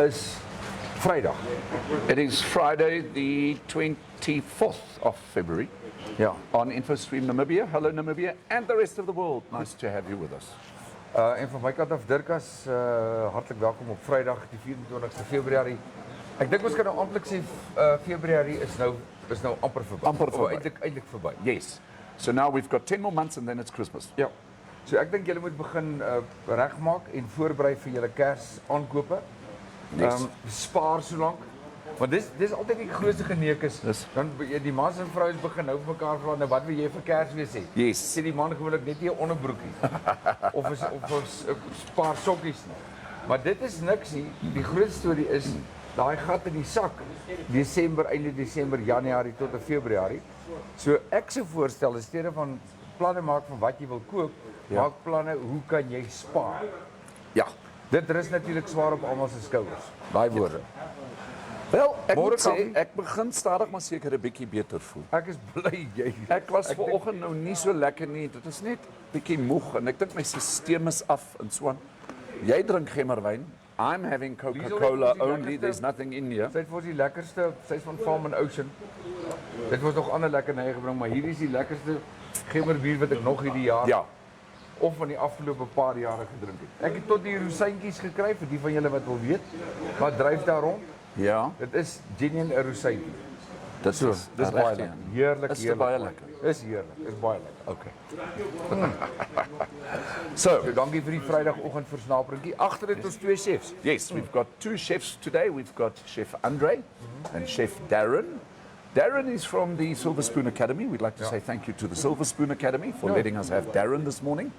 is Vrydag. It is Friday, the 24th of February, on Infostream Namibia. Hello Namibia and the rest of the world. Nice to have you with us. En van my kant af, Dirkas, hartelijk welkom op Vrydag, die 24ste Februarie. Ek dink ons kan nou amptelik sê Februarie is nou amper verby. Amper verby. Eintlik verby. Yes. So now we've got 10 more months and then it's Christmas. Ja. So ek dink julle moet begin regmaak en voorberei vir julle Kersaankope. Yes. Spaar so lank. Want dis altyd die grootste geneek is. Dan die mans en vrouens begin nou vir mekaar vra, nou wat wil jy vir Kersfees hê? Yes. Sê die man gewoonlik net nie 'n onderbroekie of 'n paar sokkies nie. Maar dit is niks nie. Die groot storie is daai gat in die sak. Einde Desember, Januarie tot Februarie. So ek sou voorstel in steede van planne maak van wat jy wil koop, maak planne hoe kan jy spaar? Ja. Dit rus natuurlik swaar op almal se skouers. Daai woorde. Wel, ek moet sê, ek begin stadig maar seker 'n bietjie beter voel. Ek is bly jy. Ek was vanoggend nou nie so lekker nie. Dit is net bietjie moeg en ek dink my stelsel is af en so aan. Jy drink gemmerwyn. I'm having Coca-Cola only. There's nothing in here. Sy's vir die lekkerste, sy's van Farm and Ocean. Dit was nog ander lekkernye gebring, maar hierdie is die lekkerste gemmerbier wat ek nog hierdie jaar of van die afgelope paar jare gedrink het. Ek het tot die rosyntjies gekry vir die van julle wat wil weet. Wat dryf daar rond? Ja. Dit is genuine rosyntjie. Dis baie lekker. Heerlik, is baie lekker. Is heerlik, is baie lekker. Okay. So, dankie vir die Vrydagoggend versnaperingkie. Agter dit ons twee chefs. Yes, we've got two chefs today. We've got Chef Andre and Chef Darren. Darren is from the Silver Spoon Academy. We'd like to say thank you to the Silver Spoon Academy for letting us have Darren this morning.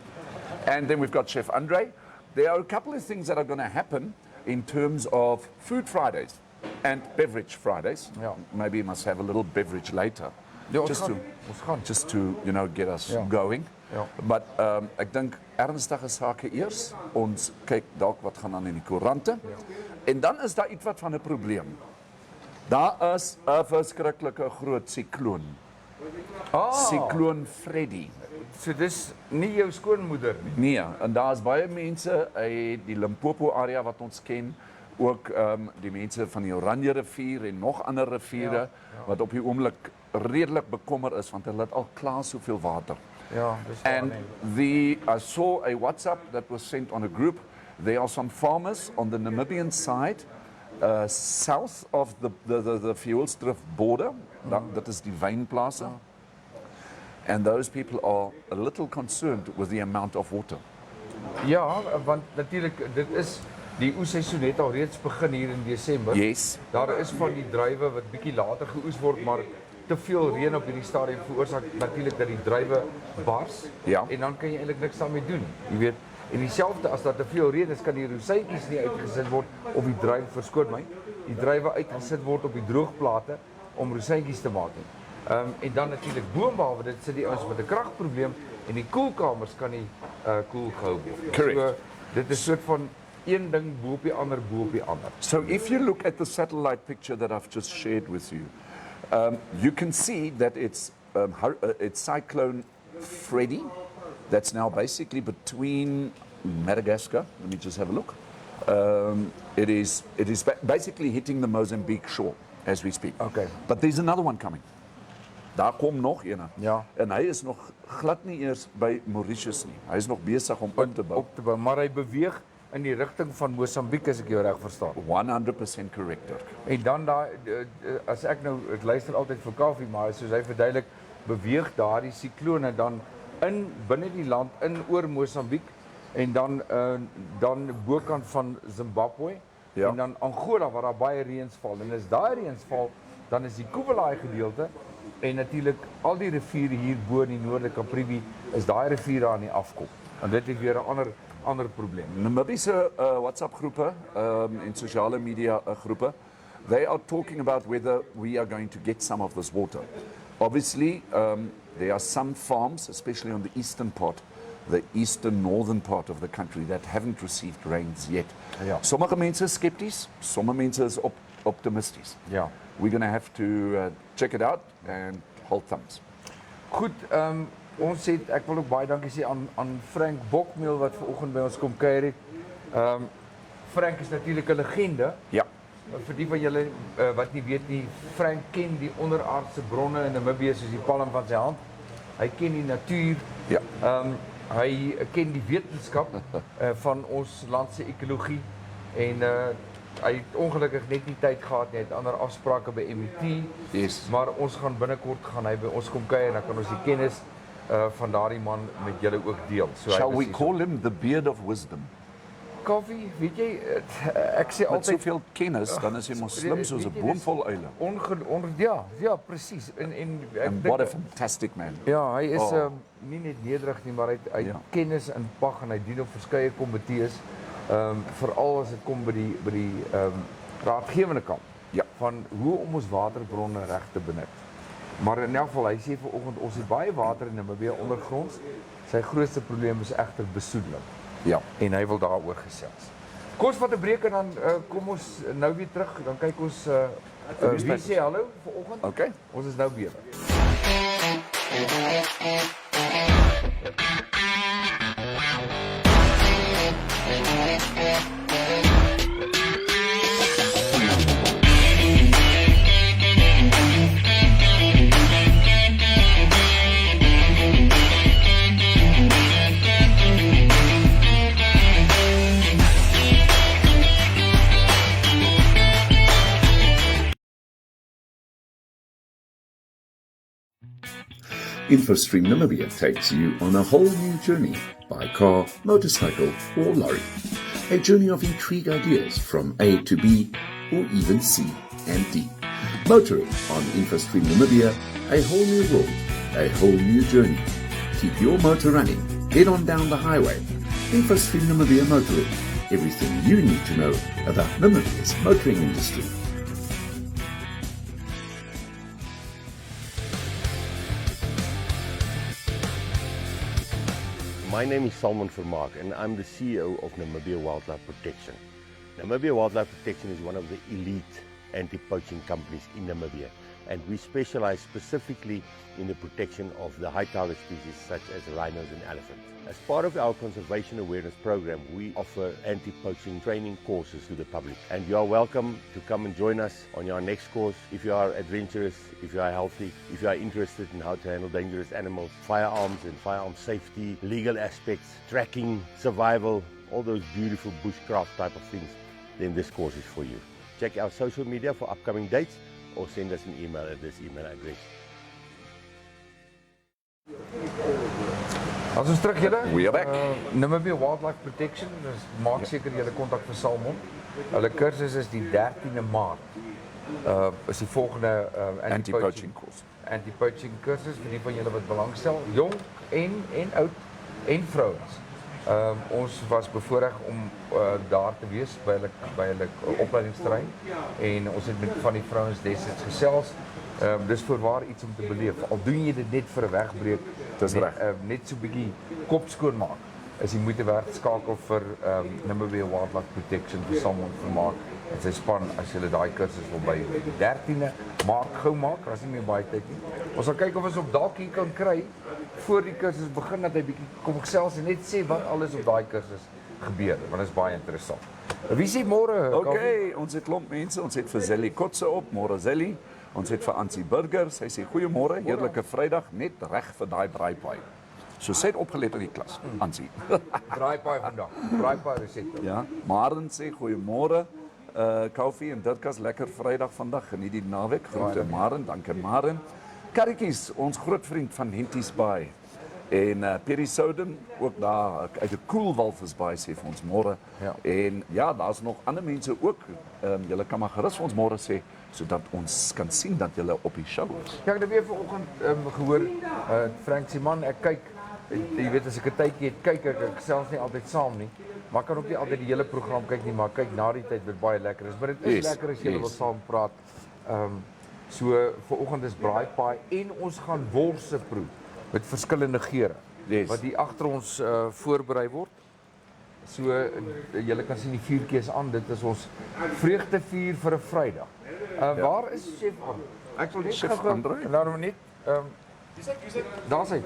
And then we've got Chef Andre. There are a couple of things that are going to happen in terms of Food Fridays and Beverage Fridays. Maybe you must have a little beverage later. Just to you know, get us going. But ek dink ernstige sake eers. Ons kyk dalk wat gaan aan in die koerante. En dan is daar iets wat van 'n probleem. Daar is 'n verskriklike groot sikloon. Sikloon Freddy. So dis nie jou skoonmoeder nie. Nee, en daar's baie mense uit die Limpopo area wat ons ken, ook die mense van die Oranje rivier en nog ander riviere wat op die oomblik redelik bekommer is want hulle het al klaar soveel water. Ja, dis and I saw a WhatsApp that was sent on a group. There are some farmers on the Namibian side south of the Fuelsdrift border. That is die wynplase. And those people are a little concerned with the amount of water. Ja, want natuurlik dit is die oesseisoen het al reeds begin hier in Desember. Yes. Daar is van die druiwe wat bietjie later geoes word, maar te veel reën op hierdie stadium veroorsaak natuurlik dat die druiwe bars. Ja. En dan kan jy eintlik niks daarmee doen. Jy weet, en dieselfde as daar te veel reën is, kan die rosyntjies nie uitgesit word of die druiwe verskoon my. Die druiwe uitgesit word op die droogplate om rosyntjies te maak. En dan natuurlik boonbehalwe dit sit die ouens met 'n kragprobleem en die koelkamers kan nie koel gehou word. Correct. So dit is soort van een ding bo op die ander bo op die ander. So if you look at the satellite picture that I've just shared with you, you can see that it's Cyclone Freddy. That's now basically between Madagascar. Let me just have a look. It is basically hitting the Mozambique shore as we speak. Okay. But there's another one coming. Daar kom nog een. Ja. En hy is nog glad nie eers by Mauritius nie. Hy is nog besig om op te bou. Maar hy beweeg in die rigting van Mosambiek as ek jou reg verstaan. 100% correct, Dirk. En dan daai as ek nou ek luister altyd vir Kaufeee, maar soos hy verduidelik, beweeg daardie siklone dan in binne die land in oor Mosambiek en dan bokant van Zimbabwe en dan Angola waar daar baie reëns val. En as daai reëns val, dan is die Kuwelaai gedeelte en natuurlik al die riviere hier bo in die noordelike Kaprivi is daai riviere aan die afkom. En dit is weer 'n ander probleem. Namibiese WhatsApp groepe en sosiale media groepe, they are talking about whether we are going to get some of this water. Obviously, there are some farms, especially on the eastern part, the eastern northern part of the country that haven't received rains yet. Ja. Sommige mense is skepties, sommige mense is optimisties. Ja. We're going to have to check it out and hold thumbs. Goed, ons het ek wil ook baie dankie sê aan Frank Bokmeel wat vanoggend by ons kom kuier het. Frank is natuurlijk 'n legende. Ja. Vir die van julle wat nie weet nie, Frank ken die onderaardse bronne in Namibië soos die palm van sy hand. Hy ken die natuur. Ja. Hy ken die wetenskap van ons land se ekologie en hy het ongelukkig net nie tyd gehad nie. Hy het ander afsprake by MET. Yes. Maar ons gaan binnekort gaan hy by ons kom kuier en dan kan ons die kennis van daardie man met julle ook deel. So Shall we call him the beard of wisdom? Kaufee, weet jy, ek sê Met altyd soveel kennis, dan is hy mos slim soos 'n boom vol uile. Ja, presies. En And what a fantastic man. ja, hy is nie net nederig nie, maar hy het Ja. kennis in pag en hy dien op verskeie komitees. Veral as dit kom by die raadgewende kant Ja. van hoe om ons waterbronne reg te benut. Maar in elk geval, hy sê vanoggend ons het baie water in Namibië ondergronds. Sy grootste probleem is egter besoedeling. Ja. En hy wil daaroor gesels. Kom ons vat 'n breek en dan kom ons nou weer terug. Dan kyk ons wie sê hallo vanoggend. Okay. Ons is nou besig. InfpStream Namibia takes you on a whole new journey by car, motorcycle or lorry. A journey of intrigue ideas from A to B or even C and D. Motoring on InfpStream Namibia, a whole new world, a whole new journey. Keep your motor running. Head on down the highway. InfpStream Namibia Motoring. Everything you need to know about Namibia's motoring industry. My name is Salman Vermaak and I'm the CEO of Namibia Wildlife Protection. Namibia Wildlife Protection is one of the elite anti-poaching companies in Namibia, and we specialize specifically in the protection of the high target species such as rhinos and elephants. As part of our conservation awareness program, we offer anti-poaching training courses to the public, and you are welcome to come and join us on our next course if you are adventurous, if you are healthy, if you are interested in how to handle dangerous animals, firearms and firearm safety, legal aspects, tracking, survival, all those beautiful bushcraft type of things, then this course is for you. Check our social media for upcoming dates or send us an email at this email address. As ons terug julle. We are back. Namibia Wildlife Protection, dus maak seker julle kontak vir Salmon. Hulle kursus is die 13de Maart. Is die volgende Anti-poaching course. Anti-poaching kursus vir die van julle wat belangstel, jong en oud en vrouens. Ons was bevoorreg om daar te wees by hulle opleidingsterrein en ons het met van die vrouens destyds gesels. Dis voorwaar iets om te beleef. Al doen jy dit net vir 'n wegbreek, Dis reg. net so 'n bietjie kop skoon maak. Is die moeite werd, skakel vir Namibia Wildlife Protection vir Salmon Vermaak en sy span as jy daai kursus wil by die 13de Maart gou maak, as nie meer baie tyd nie. Ons sal kyk of ons op dalk hier kan kry voor die kursus begin dat hy bietjie kom gesels en net sê wat alles op daai kursus gebeur, want dit is baie interessant. Wie sê môre? Okay, ons het klomp mense, ons het vir Zelly Kotse op, môre Zelly. Ons het vir Ansie Burger, sy sê goeiemôre, heerlike Vrydag, net reg vir daai Braai Pie. So sy het opgelet in die klas, Ansie. Braai Pie vandag. Braai Pie resepte. Ja, Maren sê goeiemôre. Kaufee en Dirkas, lekker Vrydag vandag. Geniet die naweek. Groete Maren, dankie Maren. Karretjies, ons groot vriend van Henties Baai. En Perry Souden, ook daar uit 'n cool walvisbaai sê vir ons môre. Ja. En ja, daar's nog ander mense ook. Julle kan maar gerus vir ons môre sê sodat ons kan sien dat julle op die show is. Ja, ek het weer vanoggend gehoor Frank sê man, ek kyk jy weet as ek 'n tydjie het, kyk ek selfs nie altyd saam nie. Maar ek kan ook nie altyd die hele program kyk nie, maar kyk na die tyd wat baie lekker is. Maar dit is Yes, lekker as jy wil yes. saam praat. So vanoggend is Braai Pie en ons gaan worse proe met verskillende geure. Yes. Wat hier agter ons voorberei word. So julle kan sien die vuurtjie is aan. Dit is ons vreugdevuur vir 'n Vrydag. Waar is Chef André? Ek wil net Chef gou-gou- André? Nou maar net. Daar's hy.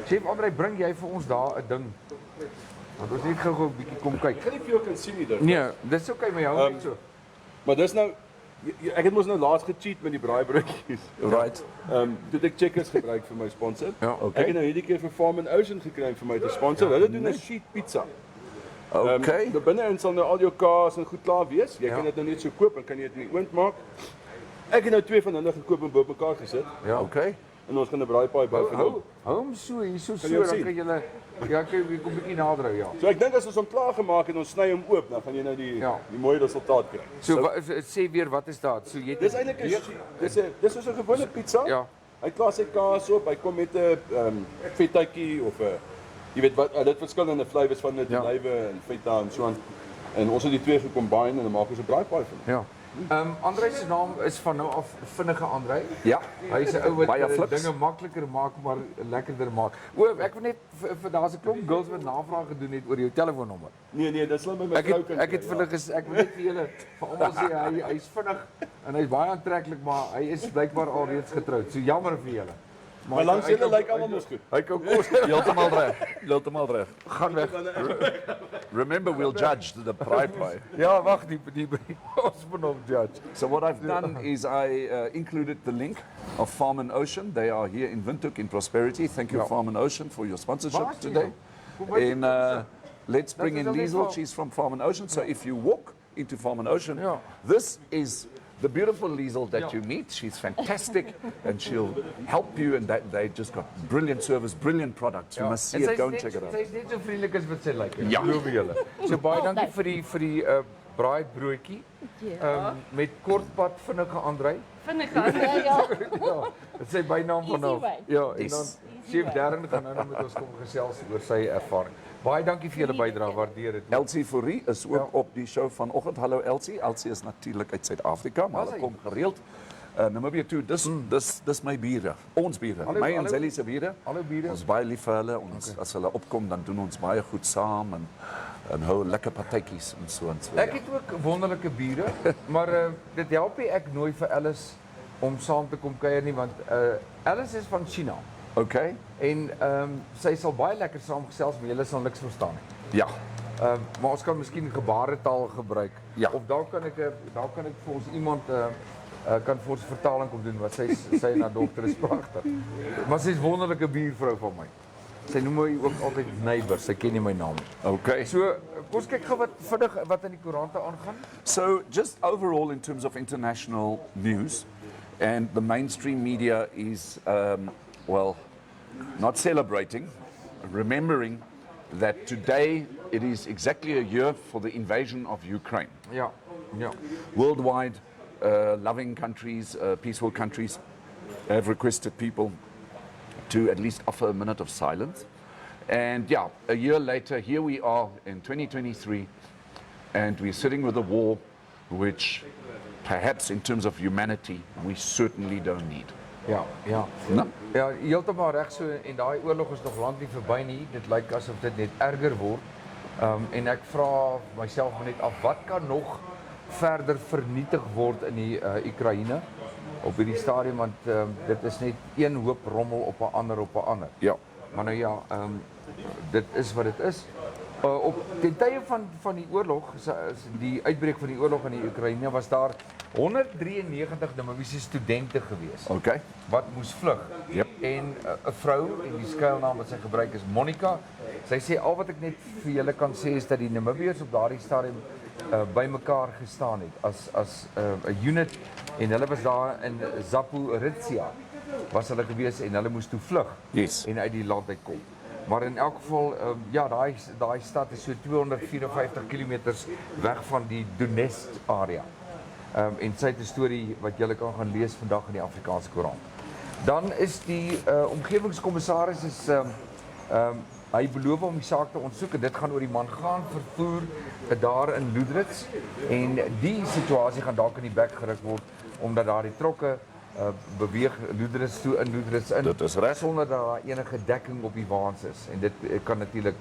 Chef André, bring jy vir ons daar 'n ding. Want ons net gou 'n bietjie kom kyk. Ek gaan nie vir jou kan sien nie dit. Nee, dis okay met jou net so. Maar dis nou ek het mos nou laas gecheat met die braaibroodjies. Right. Toe ek Checkers gebruik vir my sponsor. Ja, okay. Ek het nou hierdie keer vir Farm and Ocean gekry vir my te sponsor. Hulle doen 'n sheet pizza. Okay. Daar binne-in sal nou al jou kaas en goed klaar wees. Jy kan dit nou net so koop en kan jy dit in die oond maak. Ek het nou 2 van hulle gekoop en bo mekaar gesit. Ja. Okay. En ons gaan 'n Braai Pie bou vir hom. Hou hom so hier so jy hom dan sien? kan julle ja, kyk jy kom 'n bietjie nader hou, ja. So ek dink as ons hom klaar gemaak het en ons sny hom oop, dan gaan jy nou die mooi resultaat kry. So sê weer wat is dit? So jy Dis eintlik 'n dis soos 'n gewone pizza. Ja. Hy klaar sy kaas op, hy kom met 'n vetuitjie of 'n jy weet wat dit verskillende flavours van dit, olywe en feta en so aan. En ons het die twee gekombine en dan maak ons 'n Braai Pie van. Ja. Andrei se naam is van nou af vinnige Andrei. Ja. Hy is 'n ou wat Baie flips. dinge makliker maak maar lekkerder maak. O, ek wil net vir daar's 'n klomp girls wat navraag gedoen het oor jou telefoonnommer. Nee, dis slim by my vrou kan. Ek het vir hulle gesê ek wil net vir julle vir almal sê hy's vinnig en hy's baie aantreklik, maar hy is blykbaar alreeds getroud. So jammer vir julle. Maar langs julle lyk almal mos goed. Hy kan kos Heeltemal reg. Heeltemal reg. gaan weg. Remember, we'll judge the Braai Pie. Ja, wag, die ons moet nog judge. So what I've done is I included the link of Farm and Ocean. They are here in Windhoek in Prosperity. Thank you, Farm and Ocean, for your sponsorship Waar is die today. dan? And let's bring is in dan net Lezil. wel- She's from Farm and Ocean. So if you walk into Farm and Ocean, Ja. this is the beautiful Lezil that you meet. She's fantastic and she'll help you. And they just got brilliant service, brilliant products. You must see it. Go and check it out. Sy's net so vriendelik as wat sy lyk. Ja. Glo vir julle. So baie dankie vir die braai broodjie. Met kortpad vinnige Andrei. Vind ik ja. Ja, dit is sy bynaam van nou. Easy way. Ja, en Yes. dan Chef Darren gaan nou met ons kom gesels oor sy ervaring. Baie dankie vir julle bydrae, waardeer dit. Elsie Fourie is ook Ja. op die show vanoggend. Hallo Elsie. Elsie is natuurlik uit Suid-Afrika, maar Was hulle hy? kom gereeld. Namibia toe. Dis my bure. Ons bure. Hallo, My en hallo. Zelly se bure. Hallo bure. Ons is baie lief vir hulle. Ons as hulle opkom dan doen ons baie goed saam en hou lekker partytjies en so en so. Ek het ook wonderlike bure, maar dit help nie ek nooi vir Alice om saam te kom kuier nie want Alice is van China Okay. en sy sal baie lekker saamgesels, maar julle sal niks verstaan nie. Ja. Maar ons kan miskien gebaretaal gebruik. Ja. Of dalk kan ek vir ons iemand kan vir ons vertaling kom doen wat sy en haar dogter is pragtig. Maar sy's wonderlike buurvrou van my. Sy noem my ook altyd neighbor, sy ken nie my naam nie. Okay. So kom ons kyk gou wat vinnig wat in die koerante aangaan. So, just overall, in terms of international news, and the mainstream media is, well, not celebrating, remembering that today it is exactly a year for the invasion of Ukraine. Ja. Ja. Worldwide, loving countries, peaceful countries have requested people to at least offer a minute of silence. And yeah, a year later, here we are in 2023, and we're sitting with a war which perhaps in terms of humanity, we certainly don't need. Ja, ja. No. Ja, heeltemal reg so en daai oorlog is nog lank nie verby nie. Dit lyk asof dit net erger word. En ek vra myself net af wat kan nog verder vernietig word in die Oekraïne op hierdie stadium want dit is net een hoop rommel op 'n ander. Ja. Maar nou ja, dit is wat dit is. Ten tye van die oorlog, die uitbreek van die oorlog in die Oekraïne was daar 193 Namibiese studente gewees. Okay. Wat moes vlug. Yep. En 'n vrou en die skuilnaam wat sy gebruik is Monica. Sy sê al wat ek net vir julle kan sê is dat die Namibiërs op daardie stadium bymekaar gestaan het as 'n unit en hulle was daar in Zaporizhia was hulle gewees en hulle moes toe vlug. Yes. En uit die land uitkom. Maar in elk geval ja, daai stad is so 254 km weg van die Donetsk area. En sy het 'n storie wat julle kan gaan lees vandag in die Afrikaanse koerant. Dan is die omgewingskommissaris is hy beloof om die saak te ondersoek en dit gaan oor die mangaan vervoer daar in Loedrits en die situasie gaan dalk in die bek geruk word omdat daar die trokke beweeg Loedrits toe in Loedrits in. Dit is reg. Sonder dat daar enige dekking op die waans is en dit kan natuurlik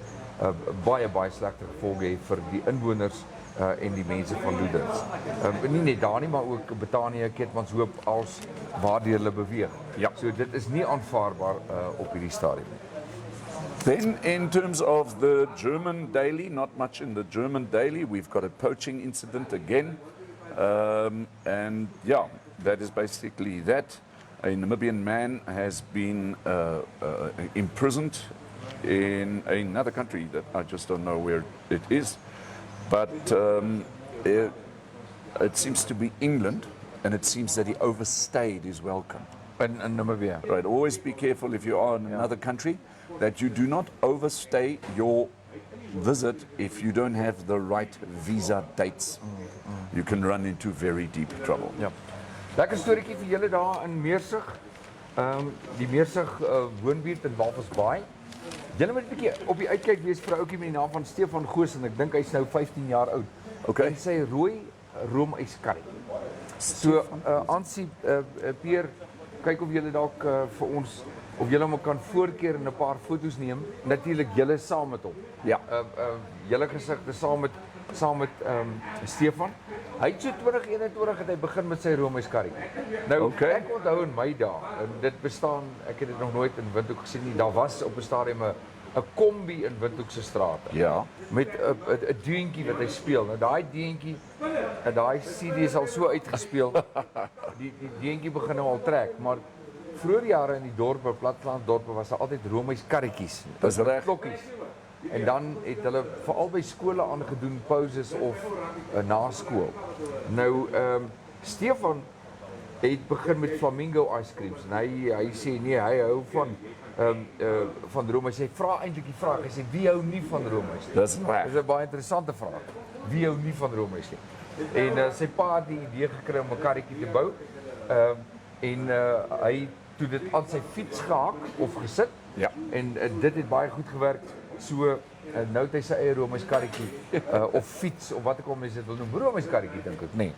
baie slegte gevolge hê vir die inwoners en die mense van Loedrits. Nie net daar nie, maar ook Betanië, Keetmanshoop als waardeur hulle beweeg. Ja. So dit is nie aanvaarbaar op hierdie stadium nie. Then in terms of the German daily, not much in the German daily. We've got a poaching incident again. And yeah, that is basically that. A Namibian man has been imprisoned in another country that I just don't know where it is. But it seems to be England, and it seems that he overstayed his welcome. In Namibia. Right, always be careful if you are in another country that you do not overstay your visit if you don't have the right visa dates. You can run into very deep trouble. Ja. Lekker storieetjie vir julle daar in Meersig. Die Meersig woonbuurt in Walvis Baai. Julle moet 'n bietjie op die uitkyk wees vir 'n ouetjie met die naam van Stefan Goos en ek dink hy's nou 15 jaar oud. Okay. En sy rooi roomyskarrie. So Ansie Peer, kyk of julle dalk vir ons of julle hom kan voorkeer en 'n paar foto's neem. Natuurlik julle saam met hom. Ja. Julle gesigte saam met Stefan. Hy het so 2021 het hy begin met sy roomyskarrie. Nou Okay. ek onthou in my dae, en dit bestaan, ek het dit nog nooit in Windhoek gesien nie. Daar was op 'n stadium 'n kombi in Windhoek se strate. Ja. Met 'n deuntjie wat hy speel. Nou daai deuntjie, daai CD is al so uitgespeel. Die deuntjie begin nou al trek, maar vroeër jare in die dorpe, plattelandsdorpe was daar altyd roomyskarretjies. Dis reg. Klokkies. En dan het hulle veral by skole aangedoen pauses of na skool. Nou Stefan het begin met flamingo ice creams en hy sê nee, hy hou van roomys. Hy vra eintlik die vraag, hy sê wie hou nie van roomys nie? Dis reg. Dis 'n baie interessante vraag. Wie hou nie van roomys nie? En sy pa het die idee gekry om 'n karretjie te bou. En hy toe dit aan sy fiets gehak of gesit. Ja. En dit het baie goed gewerk. So nou het hy sy eie roomyskarretjie of fiets of wat ek al mense dit wil noem, roomyskarretjie dink ek, nee.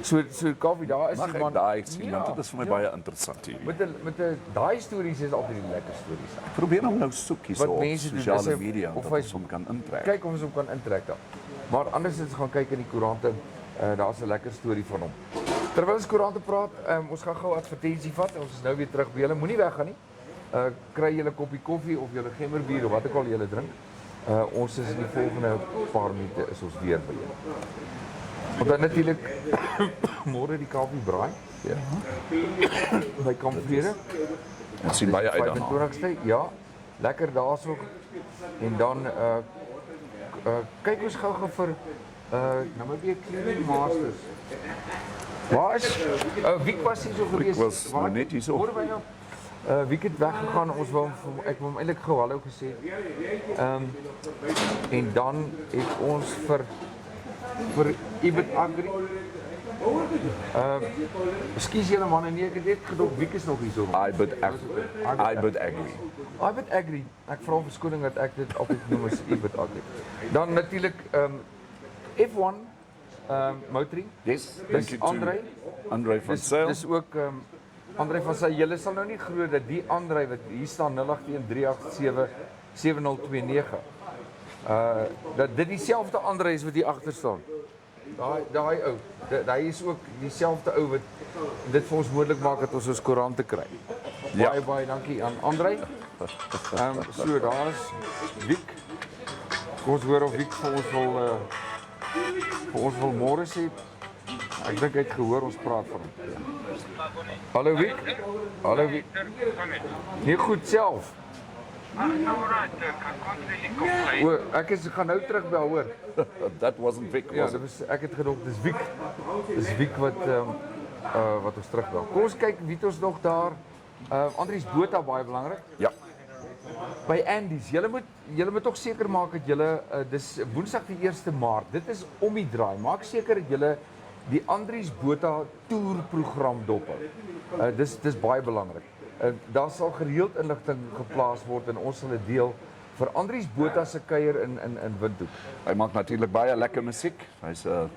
So Kaufee, daar is Mag ek daai sien, want dit is vir my baie interessant hier. Met daai stories is altyd die lekker stories. Probeer hom nou soek hier Wat so op mense doen, sosiale is hy- media of of hy- ons hom kan intrek. Kyk of ons hom kan intrek dan. Maar anders is gaan kyk in die koerante, daar's 'n lekker storie van hom. Terwyl ons koerante praat, ons gaan gou advertensie vat en ons is nou weer terug by julle. Moenie weggaan nie. Kry julle 'n koppie koffie of julle gemmerbier of wat ook al julle drink. Ons is in die volgende paar minute is ons weer by julle. En dan natuurlik môre die Kaufee braai. Ja. By Kampvrede. Ons sien baie uit daarna. 25ste, ja. Lekker daarso. En dan kyk ons gou vir Namibia Cleaning Masters. Waar is Wiek was hier so gewees? was nou net hier so. Hoor by nou. Wiek het weggegaan. Ons wou ek wou hom eintlik gou hallo gesê. En dan het ons vir Ibet Agri. Ekskuus julle manne, nee, ek het net gedog Wiek is nog hier so. Ibet Agri. Ibet Agri. Ek vra om verskoning dat ek dit altyd noem as Ibet Agri. Dan natuurlik F1 motoring. Yes, Dis thank you to Andre van Dis Sail. ook Andre van Sail. Julle sal nou nie glo dat die Andre wat hier staan 0813877029 dat dit dieselfde Andre is wat hier agter staan. Daai ou. Hy is ook dieselfde ou wat dit vir ons moontlik maak dat ons koerante kry. Ja. Baie dankie aan Andre. So daar's Wiek. Kom ons hoor of Wiek vir ons wil môre sê. Ek dink hy het gehoor ons praat van hom. Hallo Wiek. Hallo Wiek. Nee goed self. O, ek gaan nou terugbel hoor. That wasn't Vic, Ja, was dit it? was ek het gedink dis Wiek. Dis Wiek wat ons terugbel. Kom ons kyk wie het ons nog daar. Andries Botha baie belangrik. Ja. By Andy's. Julle moet tog seker maak dat julle dis Woensdag die 1 Maart. Dit is om die draai. Maak seker dat julle die Andries Botha toerprogram dop hou. Dis baie belangrik. Daar sal gereeld inligting geplaas word en ons sal dit deel vir Andries Botha se kuier in Windhoek. Hy maak natuurlik baie lekker musiek. Hy's 'n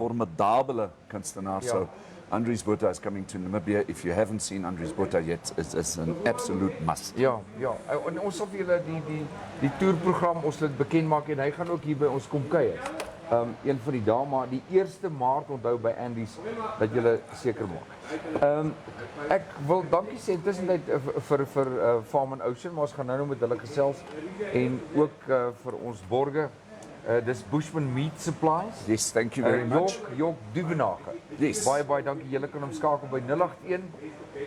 formidabele kunstenaar. Ja. So Andries Botha is coming to Namibia. If you haven't seen Andries Botha yet, it's an absolute must. Ja. En ons sal vir julle die toerprogram ons dit bekend maak en hy gaan ook hier by ons kom kuier. een van die dae, maar die 1 Maart onthou by Andy's dat julle seker maak. Ek wil dankie sê tussentyd vir Farm and Ocean, maar ons gaan nou met hulle gesels en ook vir ons borge. Dis Bushman Meat Supplies. Yes, thank you very much. York Duvenage. Yes. Baie dankie. Julle kan hom skakel by 081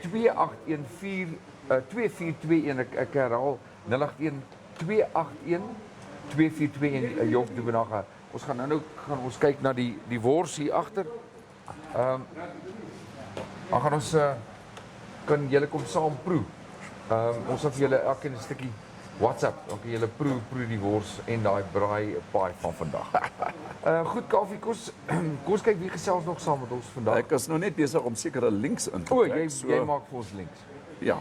281 2421. Ek herhaal 081 281 2421 York Duvenage. Ons gaan nou gaan ons kyk na die wors hier agter. Dan gaan ons kan julle kom saam proe. Ons sal vir julle elkeen 'n stukkie WhatsApp, dan kan julle proe die wors en daai braai pie van vandag. Goed, Kaufee, kom ons kyk wie gesels nog saam met ons vandag. Ek is nou net besig om sekere links in te O, trek. jy maak vir ons links. Ja,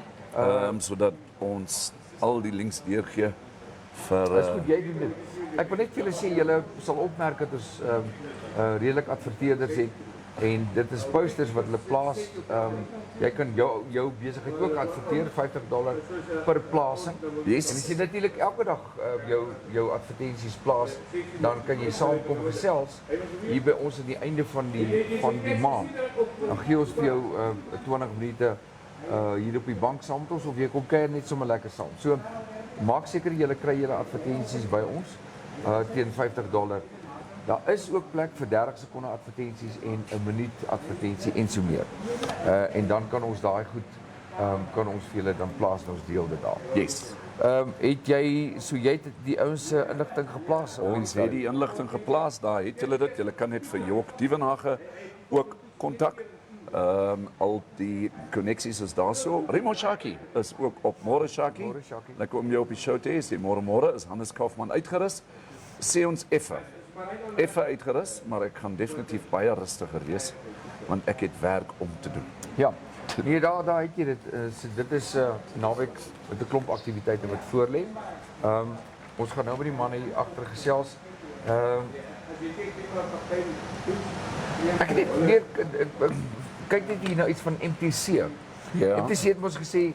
sodat ons al die links deurgee vir... Dis goed, jy doen dit. Ek wil net vir julle sê, julle sal opmerk dat ons redelik adverteerders het en dit is posters wat hulle plaas. Jy kan jou besigheid ook adverteer, $50 per plasing. Yes. En as jy natuurlik elke dag jou advertensies plaas, dan kan jy saamkom gesels hier by ons aan die einde van die maand. Dan gee ons vir jou 20 minute hier op die bank saam met ons of jy kom kuier net sommer lekker saam. So maak seker julle kry julle advertensies by ons teen $50. Daar is ook plek vir 30 sekonde advertensies en 'n minuut advertensie en so meer. En dan kan ons daai goed kan ons vir julle dan plaas en ons deel dit daar. Yes. Het jy die ouens se inligting geplaas? Ons het die inligting geplaas, daar het julle dit. Julle kan net vir York Duvenage ook kontak. Al die koneksies is daar so. Remo Shaki is ook op môre Shaki. Lekker om jou op die show te hê. Môre is Hannes Kaufman uitgerus. Sê ons effe uitgerus, maar ek gaan definitief baie rustiger wees want ek het werk om te doen. Ja. Nee, daar het jy dit. Dit is naweek met 'n klomp aktiwiteite wat voorlê. Ons gaan nou met die manne hier agter gesels. Ek het weer kyk net hier nou iets van MTC. Ja. MTC het ons gesê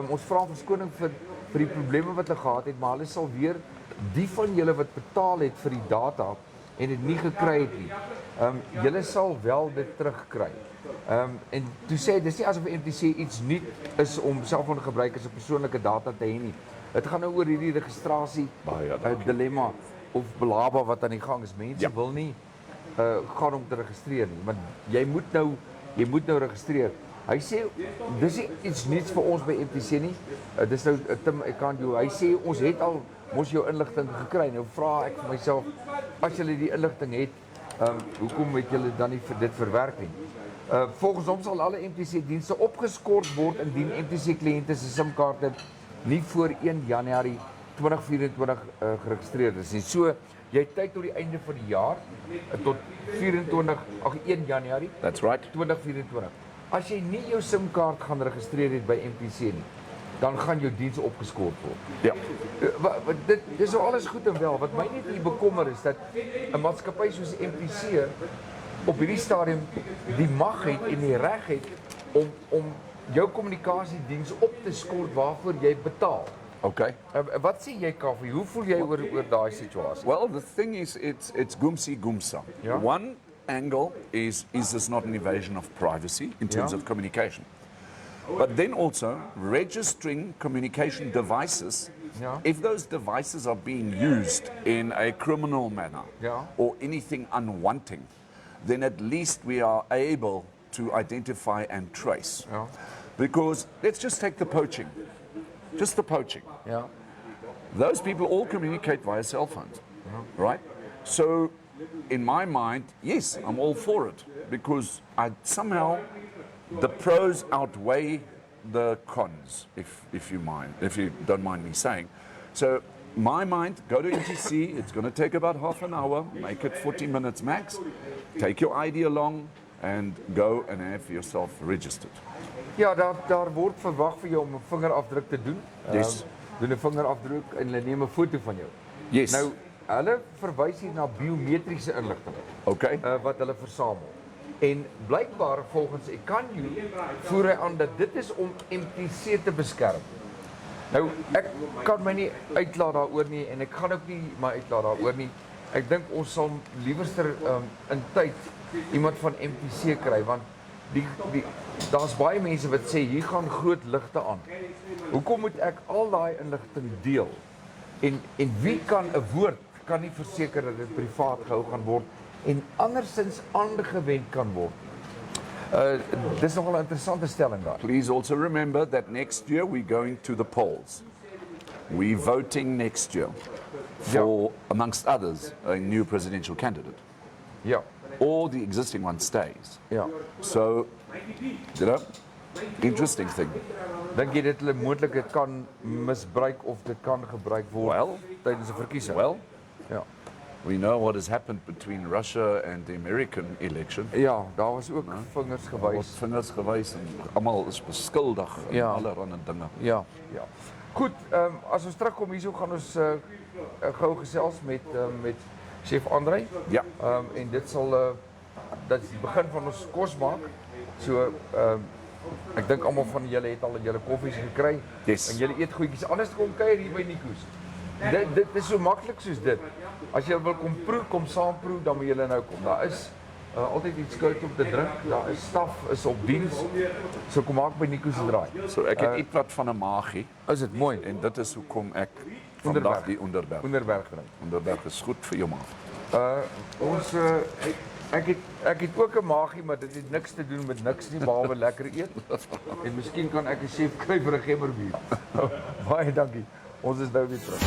ons vra verskoning vir die probleme wat hulle gehad het, maar hulle sal weer die van julle wat betaal het vir die data en dit nie gekry het nie. Julle sal wel dit terugkry. En toe sê dis nie asof MTC iets nuut is om selfoongebruikers se persoonlike data te hê nie. Dit gaan nou oor hierdie registrasie dilemma of belaba wat aan die gang is. Mense wil nie gaan om te registreer nie, maar jy moet nou registreer. Hy sê dis nie iets nuuts vir ons by MTC nie. Dis nou Tim, ek kan jou. Hy sê ons het al mos jou inligting gekry. Nou vra ek vir myself, as julle die inligting het, hoekom het julle dan nie vir dit verwerk nie? Volgens hom sal alle MTC-dienste opgeskort word indien MTC-kliënte se SIM-kaarte nie voor 1 Januarie 2024 geregistreer is nie. So, jy het tyd tot die einde van die jaar tot 1 Januarie That's right. 2024. As jy nie jou SIM-kaart gaan registreer het by MTC nie, dan gaan jou diens opgeskort word. Ja. Dit is nou alles goed en wel. Wat my net hier bekommer is dat 'n maatskappy soos MTC op hierdie stadium die mag het en die reg het om jou kommunikasiediens op te skort waarvoor jy betaal. Okay. Wat sê jy, Kaufee? Hoe voel jy oor daai situasie? Well, the thing is, it's gumsi gumsa. Yeah. One angle is this not an invasion of privacy in terms of communication? But then also registering communication devices, if those devices are being used in a criminal manner or anything unwanting, then at least we are able to identify and trace. Because let's just take the poaching. Just the poaching. Those people all communicate via cell phones, right? So in my mind, yes, I'm all for it because somehow the pros outweigh the cons, if you don't mind me saying. So my mind, go to NTC, it's going to take about half an hour, make it 40 minutes max, take your ID along and go and have yourself registered. Ja, daar word verwag vir jou om 'n vingerafdruk te doen. Yes. Doen 'n vingerafdruk en hulle neem 'n foto van jou. Yes. Nou, hulle verwys hier na biometriese inligting. Okay. Wat hulle versamel. En blykbaar volgens Ekanju voer hy aan dat dit is om MTC te beskerm. Nou, ek kan my nie uitlaat daaroor nie en ek gaan ook nie my uitlaat daaroor nie. ek dink ons sal liewerster in tyd iemand van MPC kry want daar's baie mense wat sê hier gaan groot ligte aan. Hoekom moet ek al daai inligting deel? En wie kan 'n woord kan nie verseker dat dit privaat gehou gaan word en andersins aangewend kan word. Dis nogal 'n interessante stelling daar. Please also remember that next year we're going to the polls. We're voting next year for, amongst others, a new presidential candidate. Ja. Or the existing one stays. Ja. So, interesting thing. Dink jy dit hulle moontlik dit kan misbruik of dit kan gebruik word tydens 'n verkiesing? Well, ja. We know what has happened between Russia and the American election. Ja, daar was ook vingers gewys. Vingers gewys en almal is beskuldig en allerlei dinge. Ja, ja. Goed, as ons terugkom hierso gaan ons gou gesels met chef André. Ja. En dit sal dit is die begin van ons kos maak. So ek dink almal van julle het al julle koffies gekry en julle eet goedjies. Anders kom kuier hier by Nico's. Dit is so maklik soos dit. As jy wil kom proe, kom saam proe, dan moet julle nou kom. Daar is altyd iets koud om te drink. Daar is staf is op diens. So kom maak by Nico's se draai. So ek het ietwat van 'n maagie. Is dit mooi en dit is hoekom ek vandag die onderberg drink. Onderberg is goed vir jou maag. Ons ek het ook 'n maagie, maar dit het niks te doen met niks nie behalwe lekker eet. En miskien kan ek 'n chef kry vir 'n gemmerbier. Baie dankie. Ons is nou weer terug.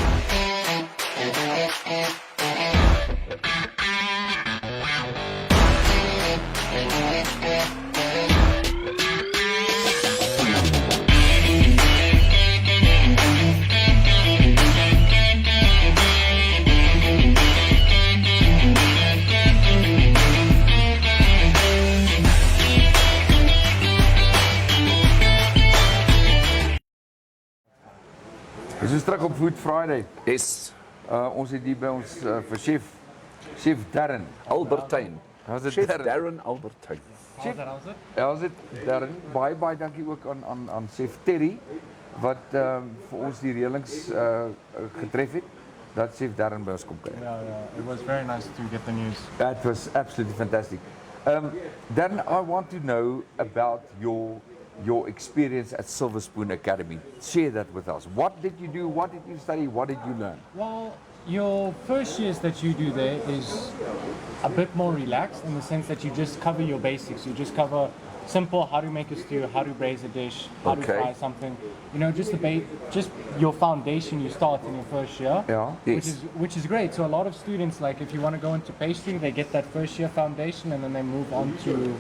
Ons is terug op Food Friday. Yes. Ons het hier by ons vir chef Darren Albertyn. Chef Darren Albertyn. Ja, ons het Darren. Baie dankie ook aan chef Terry wat vir ons die reëlings getref het dat chef Darren by ons kom kuier. Yeah, it was very nice to get the news. That was absolutely fantastic. Darren, I want to know about your experience at Silver Spoon Academy. Share that with us. What did you do? What did you study? What did you learn? Well, your first years that you do there is a bit more relaxed in the sense that you just cover your basics. You just cover simple how to make a stew, how to braise a dish, how to fry something. You know, just just your foundation you start in your first year. Yeah. Which is great. So a lot of students, like if you want to go into pastry, they get that first year foundation and then they move on to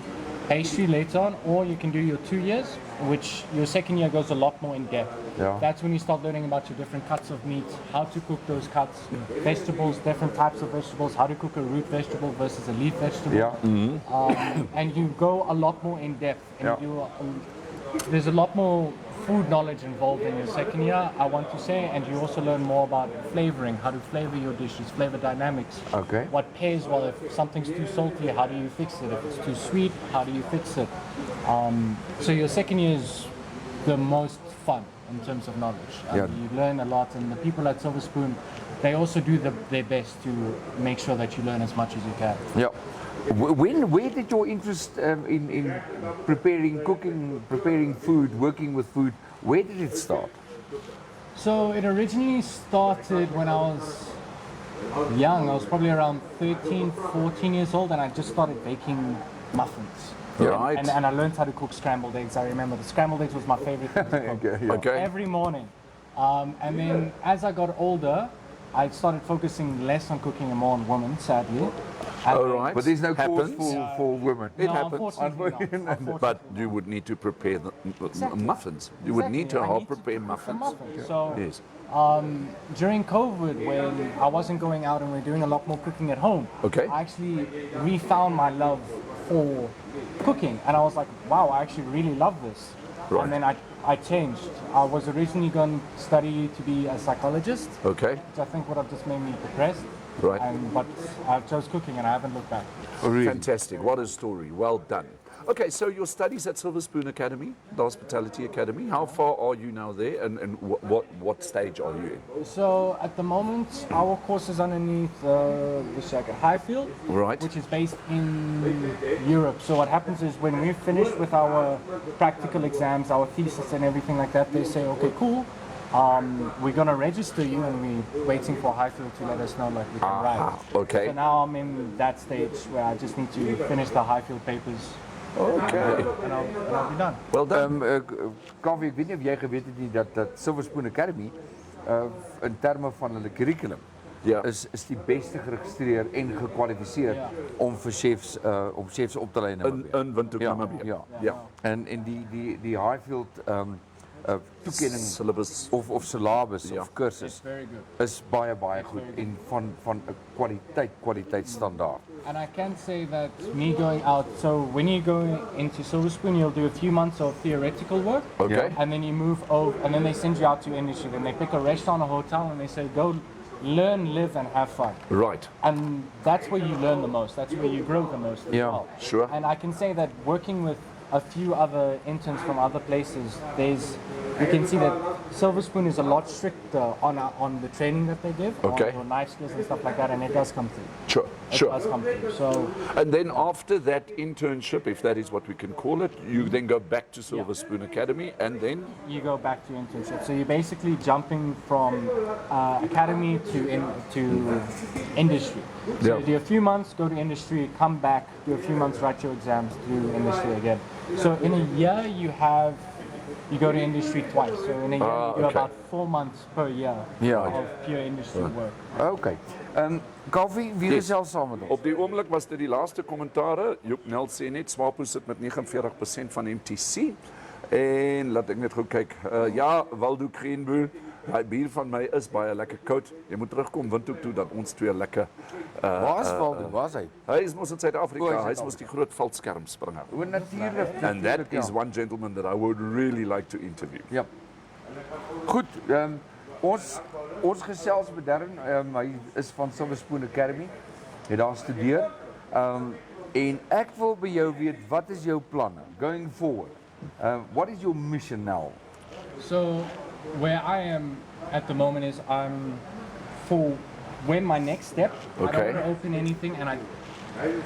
pastry later on, or you can do your 2 years, which your second year goes a lot more in depth. Yeah. That's when you start learning about your different cuts of meat, how to cook those cuts, vegetables, different types of vegetables, how to cook a root vegetable versus a leaf vegetable. Yeah. And you go a lot more in depth. And there's a lot more food knowledge involved in your second year, I want to say, and you also learn more about flavoring, how to flavor your dishes, flavor dynamics. Okay. What pairs well, if something's too salty, how do you fix it? If it's too sweet, how do you fix it? So your second year is the most fun in terms of knowledge. You learn a lot, and the people at Silver Spoon, they also do their best to make sure that you learn as much as you can. Yeah. Where did your interest in preparing, cooking, preparing food, working with food, where did it start? So it originally started when I was young. I was probably around 13, 14 years old, and I just started baking muffins. Right. And I learned how to cook scrambled eggs. I remember the scrambled eggs was my favorite thing to cook. Okay. Every morning. And then as I got older, I started focusing less on cooking and more on women, sadly. Right. But there's no cause for women. It No, happens. unfortunately not. But you would need to prepare the muffins. You would need to I help need prepare the muffins. So Yes. during COVID, when I wasn't going out and we were doing a lot more cooking at home, Okay. I actually refound my love for cooking, and I was like, wow, I actually really love this. Right. And then I changed. I was originally going to study to be a psychologist, Okay. which I think would have just made me depressed. Right. But I chose cooking, and I haven't looked back. Fantastic. What a story. Well done. Okay, so your studies at Silver Spoon Academy, the Hospitality Academy, how far are you now there and what stage are you in? So at the moment, our course is underneath Highfield, Right. which is based in Europe. So what happens is when we're finished with our practical exams, our thesis and everything like that, they say, okay, cool. We're going to register you, and we're waiting for Highfield to let us know like we can ride. Okay. So now I'm in that stage where I just need to finish the Highfield papers. Okay. And I'll be done. Well done. Kaufeee, ek weet nie of jy geweet het nie dat Silver Spoon Academy in terme van hulle curriculum Ja. is die beste geregistreer en gekwalifiseer om vir chefs op te lei in Namibia. In Windhoek, Namibia. Ja. En die Highfield toekenning Syllabus. of syllabus Ja. of kursus It's very good. is baie goed en van 'n kwaliteitsstandaard. And I can say that me going out, so when you go into Silver Spoon, you'll do a few months of theoretical work. Okay. And then you move over, and then they send you out to industry. Then they pick a restaurant or hotel, and they say, go learn, live, and have fun. Right. And that's where you learn the most. That's where you grow the most as Yeah, well. sure. And I can say that working with a few other interns from other places, you can see that Silver Spoon is a lot stricter on the training that they give, Okay. on your knife skills and stuff like that, and it does come through. Sure. It Sure. does come through. So And then after that internship, if that is what we can call it, you then go back to Silver Spoon Academy and then you go back to internship. So you're basically jumping from academy to industry. So Yeah. you do a few months, go to industry, come back, do a few months, write your exams, do industry again. So in a year you go to industry twice. So in a year you do okay. about 4 months per year Yeah. of pure industry work. Okay. Kaufeee, wie is self saam met ons? op die oomblik was dit die laaste kommentare. Joep Nel sê net Swapo sit met 49% van MTC. En laat ek net gou kyk. Ja, Waldo Kreenboel, daai bier van my is baie lekker koud. Jy moet terugkom Windhoek toe dat ons twee lekker Waar is Waldo? Waar is hy? hy is mos in Suid-Afrika. O, hy is Hy is mos die groot valskermspringer. O, natuurlik. And that natuurlik, is one gentleman that I would really like to interview. Ja. Goed, ons gesels met Darren, hy is van Silver Spoon Academy. Het daar studeer. En ek wil by jou weet, wat is jou planne going forward? What is your mission now? So where I am at the moment is I'm for when my next step. I Okay. don't want to open anything, and I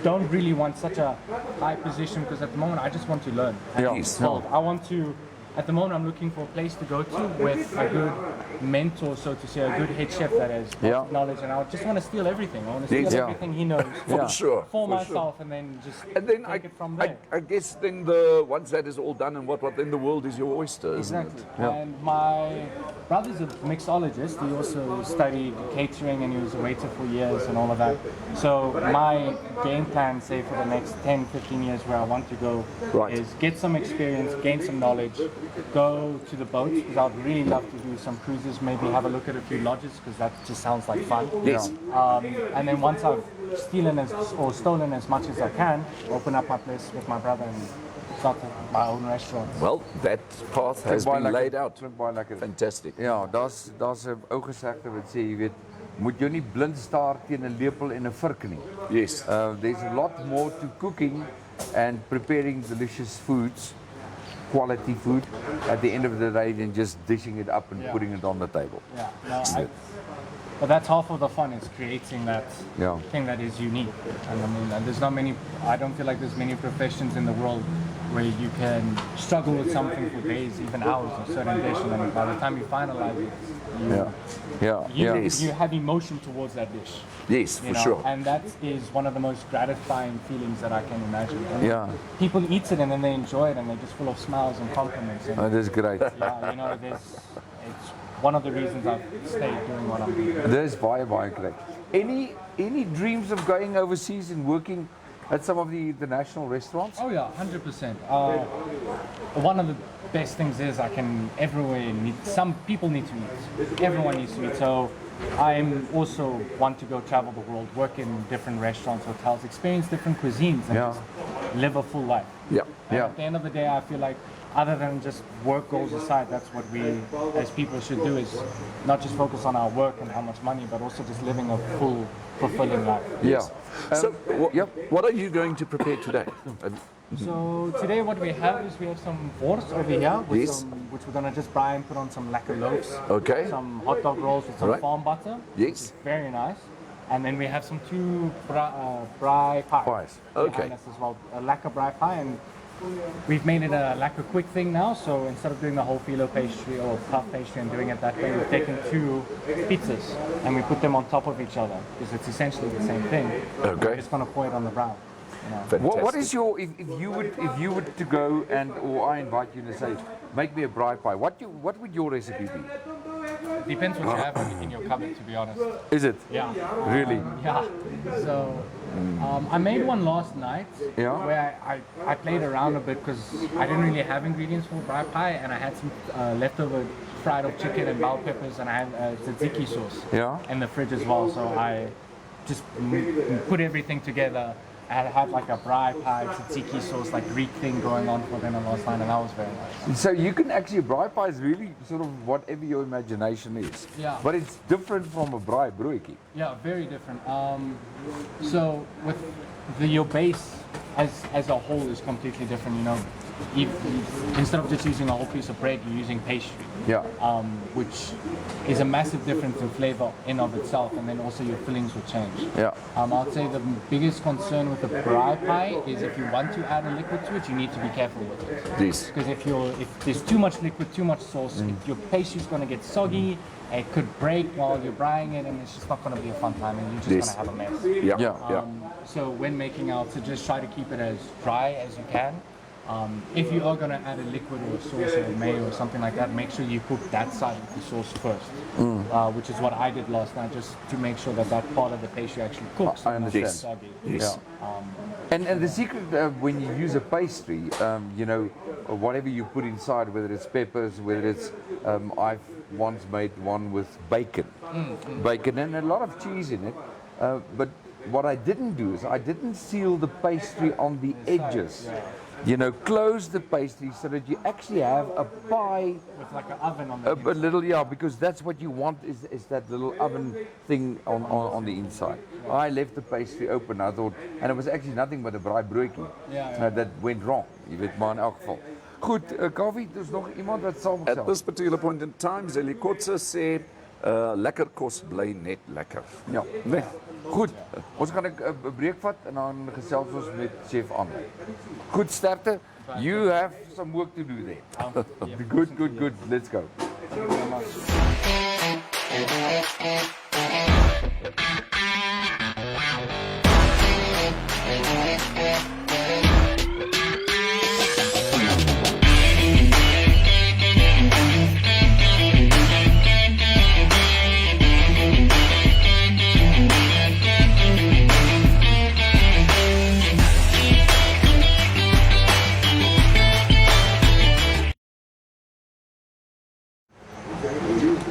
don't really want such a high position because at the moment I just want to learn. And Yeah. be told. I want to. At the moment, I'm looking for a place to go to with a good mentor, so to say, a good head chef that has Yeah. knowledge, and I just want to steal everything. I want to steal Yes. Yeah. everything he knows Yeah. Sure. for myself, and then just And then take it from I there. guess then once that is all done and what then the world is your oyster, isn't Exactly. it? Yeah. And my brother's a mixologist. He also studied catering and he was a waiter for years and all of that. So my game plan, say for the next 10, 15 years where I want to go Right. is get some experience, gain some knowledge, go to the boats because I'd really love to do some cruises, maybe have a look at a few lodges because that just sounds like fun. Yes. And then once I've stolen as much as I can, open up my place with my brother and start my own restaurant. Well, that path has Klink baie been lekker, laid out. klink baie lekker. Fantastic. Ja, daar's 'n ou gesegde wat sê, jy weet, moet jou nie blind staar teen 'n lepel en 'n vurk nie. Yes. There's a lot more to cooking and preparing delicious foods, quality food, at the end of the day than just dishing it up and Yeah. putting it on the table. Yeah, no, but that's half of the fun is creating that Yeah. thing that is unique. And I mean, and there's not many. I don't feel like there's many professions in the world where you can struggle with something for days, even hours, a certain dish, and then by the time you finalize it, you have emotion towards that dish. Yes, You for know? sure. And that is one of the most gratifying feelings that I can imagine. And Yeah. people eat it and then they enjoy it and they're just full of smiles and compliments. And That is great. yeah, you know, it's one of the reasons I've stayed doing what I'm doing. Dis baie great. Any dreams of going overseas and working at some of the international restaurants? Oh yeah, 100%. One of the best things is some people need to eat. Everyone needs to eat. So I'm also want to go travel the world, work in different restaurants, hotels, experience different cuisines, and Yeah. just live a full life. Yeah. And Yeah. at the end of the day, I feel like other than just work goals aside, that's what we as people should do is not just focus on our work and how much money, but also just living a full, fulfilling life. Yeah. So, yep. what are you going to prepare today? So today what we have is we have some wors over here, with Yes. which we're gonna just fry and put on some lacquer loaves. Okay. Some hot dog rolls with some Right. farm butter. Yes. Very nice. And then we have some two braai pie Pies. behind Okay. us as well. A lacquer braai pie, and we've made it a lacquer quick thing now. So instead of doing the whole phyllo pastry or puff pastry and doing it that way, we've taken two pizzas and we put them on top of each other because it's essentially the same thing. Okay. We're just gonna pour it on the brown. You know. What is your if you would to go and or I invite you to say make me a braai pie, what would your recipe be? Depends what you have in your cupboard, to be honest. Is it? Yeah. Really? Yeah. So I made one last night Yeah. where I played around a bit because I didn't really have ingredients for braai pie, and I had some leftover fried up chicken and bell peppers, and I had tzatziki sauce Yeah. in the fridge as well. So I just put everything together. I had like a braai pie tzatziki sauce, like Greek thing going on for dinner last night, and that was very nice. So you can actually, braai pie is really sort of whatever your imagination is. Yeah. But it's different from a braai broodjie. Yeah, very different. So with your base as a whole is completely different. You know, instead of just using a whole piece of bread, you're using pastry. Yeah. Which is a massive difference in flavor in of itself, and then also your fillings will change. Yeah. I'd say the biggest concern with the braai pie is if you want to add a liquid to it, you need to be careful with it. This. Because if there's too much liquid, too much sauce, your pastry's going to get soggy. It could break while you're braaiing it, and it's just not going to be a fun time, and you're just going to have a mess. Yeah. Yeah. Yeah. So when making out, to just try to keep it as dry as you can. If you are going to add a liquid or a sauce or a mayo or something like that, make sure you cook that side of the sauce first, which is what I did last night, just to make sure that that part of the pastry actually cooks. I and not understand. gets soggy. Yes. And the secret when you use a pastry, you know, whatever you put inside, whether it's peppers, whether it's, I've once made one with bacon, bacon and a lot of cheese in it. But what I didn't do is I didn't seal the pastry on the edges. You know, close the pastry so that you actually have a pie. With like an oven on the A little, yeah, because that's what you want is that little oven thing on the inside. I left the pastry open, I thought, and it was actually nothing but a braai broodjie. That went wrong, jy weet, maar in elk geval. Goed, Kaufeee, daar's nog iemand wat At saamgestel. this particular point in time, Zelikotse sê lekker kos bly net lekker. Ja. Nee. Goed, ons gaan 'n breek vat en dan gesels ons met chef Andre. Goed, sterkte. You have some work to do there. Good. Let's go.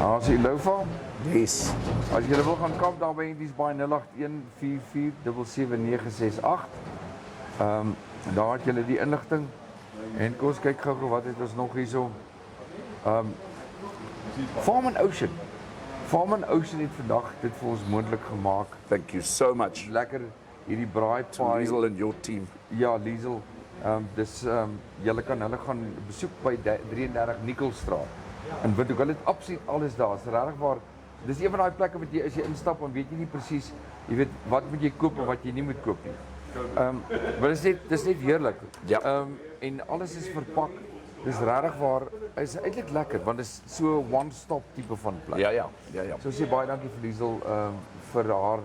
As jy Loufa, Yes. as jy wil gaan kamp daar by Indies by 0814477968. Daar het julle die inligting. En kom ons kyk gou wat het ons nog hierso. Farm and Ocean. Farm and Ocean het vandag dit vir ons moontlik gemaak. Thank you so much. Lekker hierdie braai pie. Lezil and your team. Ja, Lezil. Dis julle kan hulle gaan besoek by 33 Nikkelstraat. En weet ook hulle het absoluut alles daar. Dis regtig waar. Dis een van daai plekke wat jy as jy instap en weet jy nie presies, jy weet wat moet jy koop en wat jy nie moet koop nie. Maar dis net heerlik. Ja. En alles is verpak. Dis regtig waar. Is eintlik lekker want dis so one-stop tipe van plek. Ja. So sê baie dankie vir Lezil vir haar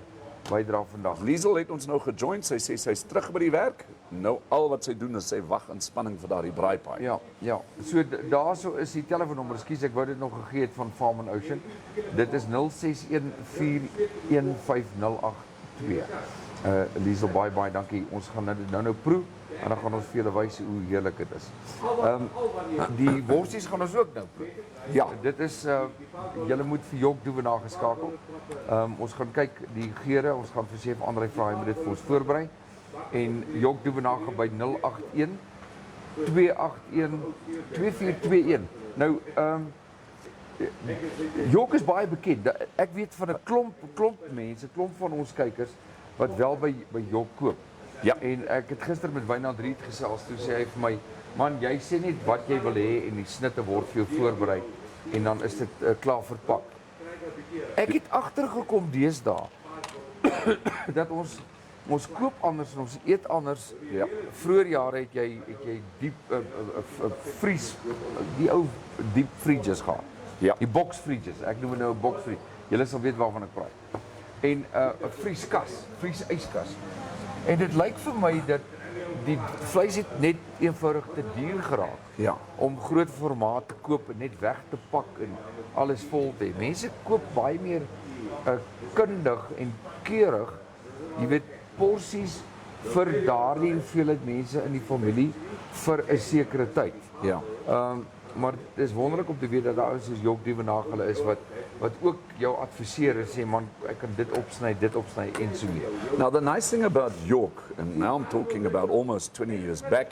bydrae vandag. Lezil het ons nou gejoin. Sy sê sy's terug by die werk. Nou al wat sy doen is sy wag in spanning vir daardie braai pie. Ja. So daarso is die telefoonnommer. Ekskuus, ek wou dit nog gegee het van Farm and Ocean. Dit is 0614150882. Lezil, baie dankie. Ons gaan dit nou proe en dan gaan ons vir julle wys hoe heerlik dit is. Die worsies gaan ons ook nou proe. Ja. Dit is julle moet vir Jok Doewenaar geskakel. Ons gaan kyk die geure, ons gaan vir chef Andre vra hy moet dit vir ons voorberei. En Jok Doewenaar gaan by 081 281 2421. Nou Jok is baie bekend. Ek weet van 'n klomp mense, klomp van ons kykers wat wel by Jok koop. Ja. En ek het gister met Wynand Riet gesels, toe sê hy vir my, man, jy sê net wat jy wil hê en die snitte word vir jou voorberei en dan is dit klaar verpak. Ek het agtergekom deesdae dat ons koop anders en ons eet anders. Ja. Vroeger jare het jy diep vries, die ou diep fridges gehad. Ja. Die box fridges. Ek noem dit nou 'n box fridge. Julle sal weet waarvan ek praat. En 'n vrieskas, vriesyskas. En dit lyk vir my dat die vleis het net eenvoudig te duur geraak. Ja. Om groot formaat te koop en net weg te pak en alles vol te hê. Mense koop baie meer kundig en keurig, jy weet, porsies vir daardie hoeveelheid mense in die familie vir 'n sekere tyd. Ja. Maar dit is wonderlik om te weet dat daar ouens soos Jok Dievenagel is wat ook jou adviseer en sê, man, ek kan dit opsny en so meer. Now, the nice thing about York, and now I'm talking about almost 20 years back,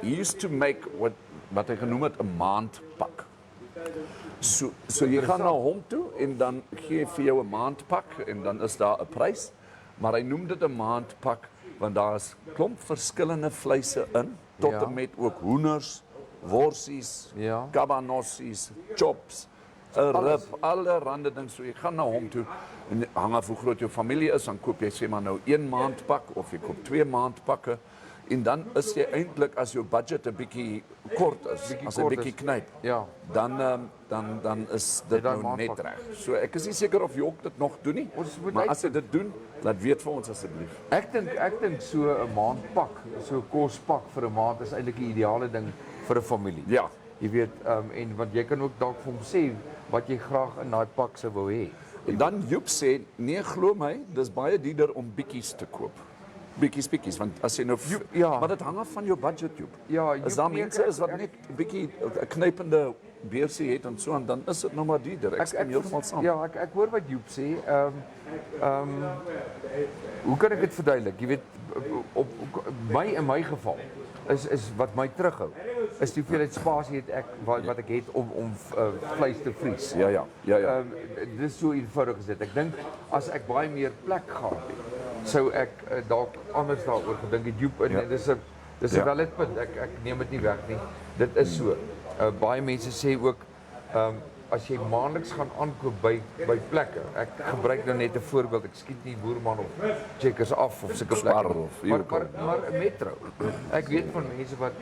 he used to make wat hy genoem het 'n maandpak. So jy gaan na hom toe en dan gee hy vir jou 'n maandpak en dan is daar 'n prys, maar hy noem dit 'n maandpak want daar is klomp verskillende vleise in, tot Ja. en met ook hoenders, worsies, Ja. kabanossies, chops, 'n Alles. rib, allerhande ding. So jy gaan na hom toe en hang af hoe groot jou familie is, dan koop jy sê maar nou 1 maandpak of jy koop 2 maandpakke en dan is jy eintlik as jou budget 'n bietjie kort is, as 'n kort bietjie is. knyp. Ja. Dan is dit daai nou net maandpak. reg. So ek is nie seker of Jok dit nog doen nie. Ons moet Maar as hy dit doen, laat weet vir ons asseblief. Ek dink so 'n maandpak, so 'n kospak vir 'n maand is eintlik die ideale ding vir 'n familie. Ja. Jy weet, en want jy kan ook dalk vir hom sê wat jy graag in daai pak sou wou hê. En dan Joep sê, nee glo my, dis baie duurder om bietjies te koop. Bietjies, want as jy nou ja. maar dit hang af van jou budget, Joep. Ja, As daar mense is wat net 'n bietjie 'n knypende beursie het en so en dan is dit nou maar duurder. Ek stem heeltemal saam. Ja, ek hoor wat Joep sê. Hoe kan ek dit verduidelik? Jy weet, in my geval is wat my terughou. Is die hoeveelheid spasie het ek wat ek het om vleis te vries. Ja. Dis so eenvoudig is dit. Ek dink as ek baie meer plek gehad het, sou ek dalk anders daaroor gedink het. Joep, en dis 'n valid punt. Ek neem dit nie weg nie. Dit is so. Baie mense sê ook as jy maandeliks gaan aankoop by plekke. Ek gebruik nou net 'n voorbeeld. Ek skiet nie Boerman of Checkers af of sulke Spar plekke. of Maar 'n Metro. Ek weet van mense wat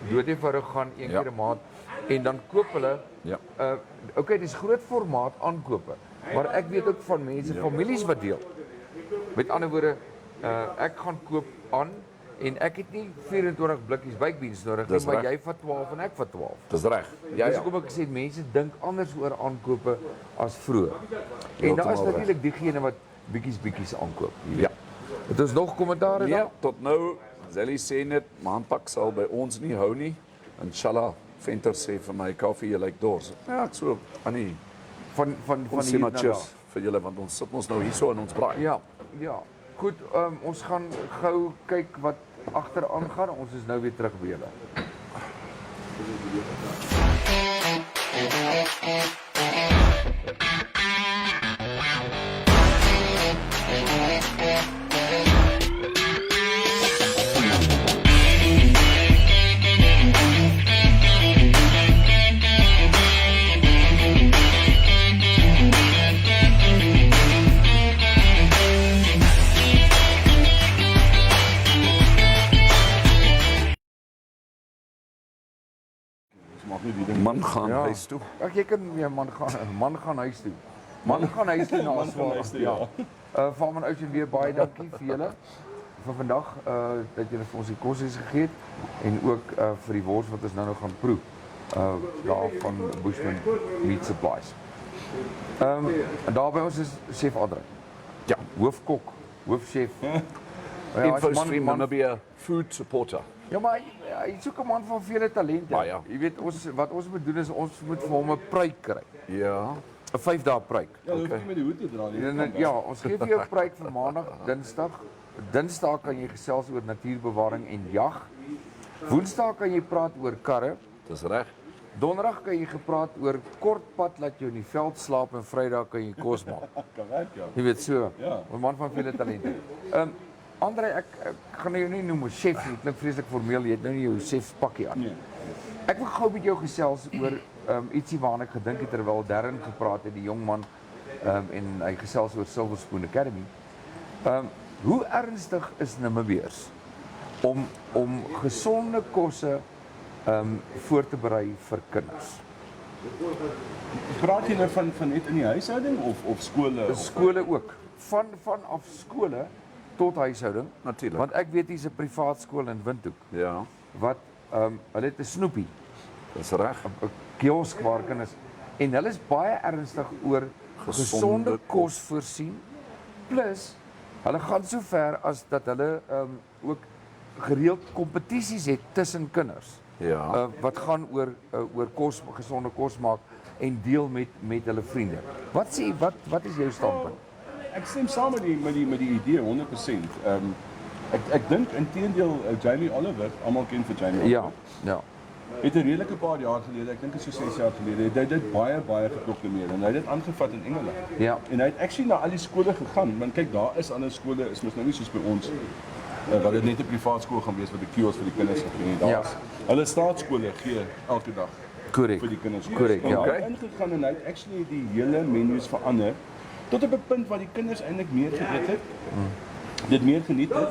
doodeenvoudig gaan een keer 'n maand en dan koop hulle Ja. okay, dis groot formaat aankope. Maar ek weet ook van mense, families wat deel. Met ander woorde, ek gaan koop aan en ek het nie 24 blikkies baked beans nodig nie, Dis maar reg. jy vat 12 en ek vat 12. Dis reg. Ja. Dis hoekom ek sê mense dink anders oor aankope as vroeër. En daar is Heeltemal reg. natuurlik diegene wat bietjies aankoop. Ja. Het ons nog kommentaar Nee, daar? tot nou, Zelly sê net, maandpak sal by ons nie hou nie. Inshallah, Venter sê vir my, Kaufeee, jy lyk dors. Ja, ek so, Annie, Van ons sê hier maar na cheers vir julle, want ons sit ons nou hierso in ons braai. daar. Ja. Goed, ons gaan gou kyk wat agteraan gaan. Ons is nou weer terug by julle. Man gaan huis toe. Ag jy kan man gaan huis toe. Man gaan huis toe na swaar. Ja. Farman Ocean weer baie dankie vir julle vir vandag dat julle vir ons die kos gegee het en ook vir die wors wat ons nou gaan proe. Daar van Bushman Meat Supplies. En daar by ons is chef Andre. Ja. Hoofkok, hoofchef. InfoStream Namibia food supporter. Ja, maar hy soek 'n man van vele talente. Baie. Jy weet wat ons moet doen is ons moet vir hom 'n pruik kry. Ja. 'n 5 dae pruik. Ja, dan hoef jy met die hoed te dra nie. Ja, ons gee vir jou 'n pruik vir maandag, Dinsdag. Dinsdag kan jy gesels oor natuurbewaring en jag. Woensdag kan jy praat oor karre. Dis reg. Donderdag kan jy gepraat oor kort pad laat jou in die veld slaap en Vrydag kan jy kos maak. Kan werk, ja. Jy weet so. Ja. 'n man van vele talente. André, ek gaan jou nie noem 'n chef nie, klink vreeslik formeel, jy het nou nie jou chefspakkie aan. Nee. Ek wil gou met jou gesels oor ietsie waarna ek gedink het terwyl Darren gepraat het, die jong man, en hy gesels oor Silver Spoon Academy. Hoe ernstig is Namibiërs om gesonde kosse voor te berei vir kinders? Praat jy nou van net in die huishouding of skole? Skole ook. Vanaf skole tot huishouding. Natuurlijk. Want ek weet hier's 'n privaat skool in Windhoek Ja, wat hulle het 'n snoepie, dis reg. 'n kiosk waar kinders en hulle is baie ernstig oor gesonde kos voorsien. Plus hulle gaan so ver as dat hulle ook gereeld kompetisies het tussen kinders. Ja. Wat gaan oor kos, gesonde kos maak en deel met hulle vriende. Wat is jou standpunt? Ek stem saam met die idee 100%. Ek dink inteendeel Jamie Oliver, almal ken vir Jamie Oliver. Ja. Het 'n redelike paar jaar gelede, ek dink dit is so 6 jaar gelede, het hy dit baie geproklameer en hy het dit aangevat in Engeland. Ja. En hy het actually na al die skole gegaan, want kyk, daar is ander skole, is mos nou nie soos by ons wat dit net 'n privaat skool gaan wees wat 'n kiosk vir die kinders het nie. Daar's hulle staatskole gee elke dag Korrek. vir die kinders. Korrek, En ja. hy het ingegaan en hy het actually die hele menus verander tot op 'n punt waar die kinders eintlik meer geëet het. Dit meer geniet het,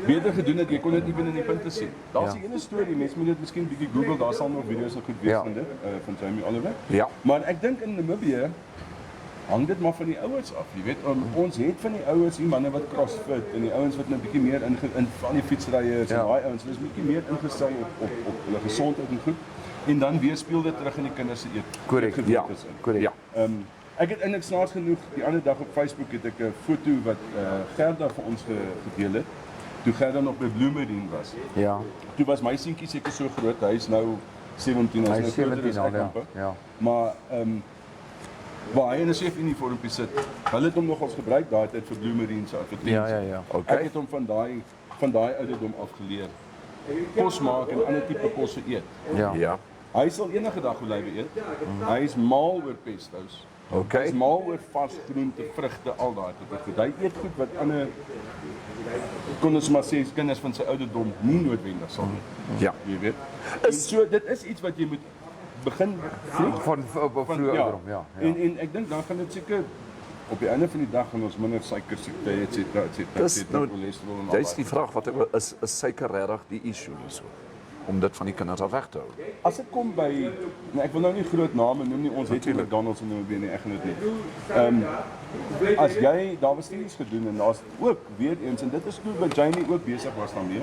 beter gedoen het, jy kon dit ewen in die punte sien. Daar's 'n ene storie, mense moet dit miskien bietjie Google, daar sal nog video's nog goed wees van dit, van Jamie Oliver. Ja. Maar ek dink in Namibië hang dit maar van die ouers af. Jy weet, ons het van die ouers, die manne wat crossfit en die ouens wat nou bietjie meer in van die fietsryers en daai ouens, hulle is bietjie meer ingestel op hulle gesondheid en goed. En dan weer speel dit terug in die kinders se Korrek. Ja. Korrek. Ja. Ek het eintlik snaaks genoeg die ander dag op Facebook het ek 'n foto wat Gerda vir ons gedeel het. Toe Gerda nog by Bloemerien was. Ja. Toe was my seentjie seker so groot, hy is nou 17, Hy nou is groter as 17 al, ek ja. amper. Ja. Maar waar hy in 'n chef-uniformpie sit, hulle het hom nog ons gebruik daai tyd vir Bloemerien se advertensie. Ja. Okay. Ek het hom van daai ouderdom af geleer. Kos maak en ander tipe kosse eet. Ja. Ja. Hy sal enige dag olywe eet. Hy is mal oor pestos. Okay. Hy is mal oor vars groente, vrugte, al daai tipe goed. Hy eet goed wat ander kon ons maar sê kinders van sy ouderdom nie noodwendig sal eet. Ja. Jy weet. En so dit is iets wat jy moet begin vroeg Van vroeë ouderdom, ja. En ek dink dan gaan dit seker op die einde van die dag gaan ons minder suiker siekte et Dis nou, cholesterol en al dis daai. die vraag wat ek wil- is suiker regtig die issue hierso om dit van die kinders af weg te hou. As dit kom by, ek wil nou nie groot name noem nie, ons het nie McDonald's in Namibië nie, ek gaan dit nie. As jy, daar was studies gedoen en daar's ook weer eens, en dit is toe wat Jamie ook besig was daarmee,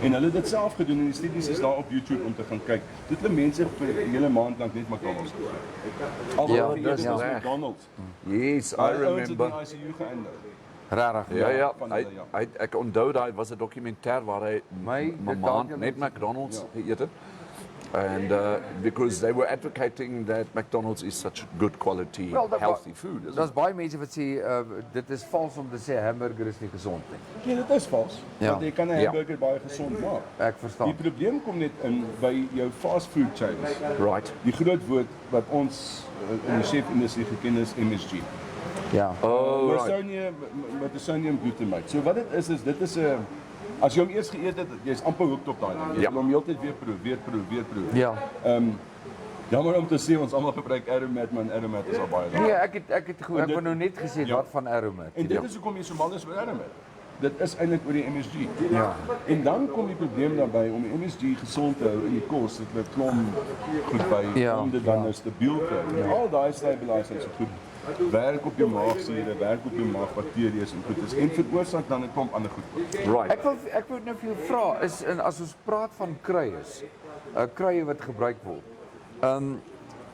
en hulle het dit self gedoen en die studies is daar op YouTube om te gaan kyk. Dit hulle mense vir 'n hele maand lank net McDonald's gegee. Al Ja, wat dis geëet het was reg. McDonald's. Yes, I Ouens het in remember. die ICU geëindig. Regtig. Ja, van hy, hulle, ja. ek onthou daai was 'n dokumentêr waar hy My- m- dit maand dalk net jy- McDonald's geëet het. And because they were advocating that McDonald's is such good quality, healthy food. Isn't Daar's it? baie mense wat sê dit is vals om te sê hamburger is nie gesond nie. Nee, dit is vals. Ja. Want jy kan 'n Ja. hamburger baie gesond maak. Ek Die verstaan. probleem kom net in by jou fast food chains. Right. Die groot woord wat ons in die chef-industrie geken is MSG. Ja. Oh, right. Methysonium glutamate. So wat dit is dit is 'n as jy hom eers geëet het, jy's amper hooked op daai ding. Jy Ja. wil hom heeltyd weer proe. Ja. Jammer om te sê ons almal gebruik Aromat, maar Aromat is al baie daar. Nee, ek het goed, ek dit- wou nou net gesê ja. wat van Aromat. En dit is hoekom jy so mal is oor Aromat. Dit is eintlik oor die MSG. Ja. En dan kom die probleem daarbey om die MSG gesond te hou in die kos, dit hulle klomp goed by Ja, om dit dan nou stabiel te hou. En al daai stabilisers is goed. Werk op jou maagsuur, werk op jou maagbakterieë en goed is en veroorsaak dan 'n klomp ander goed. Right. Ek wil nou vir jou vra is as ons praat van kruies, kruie wat gebruik word.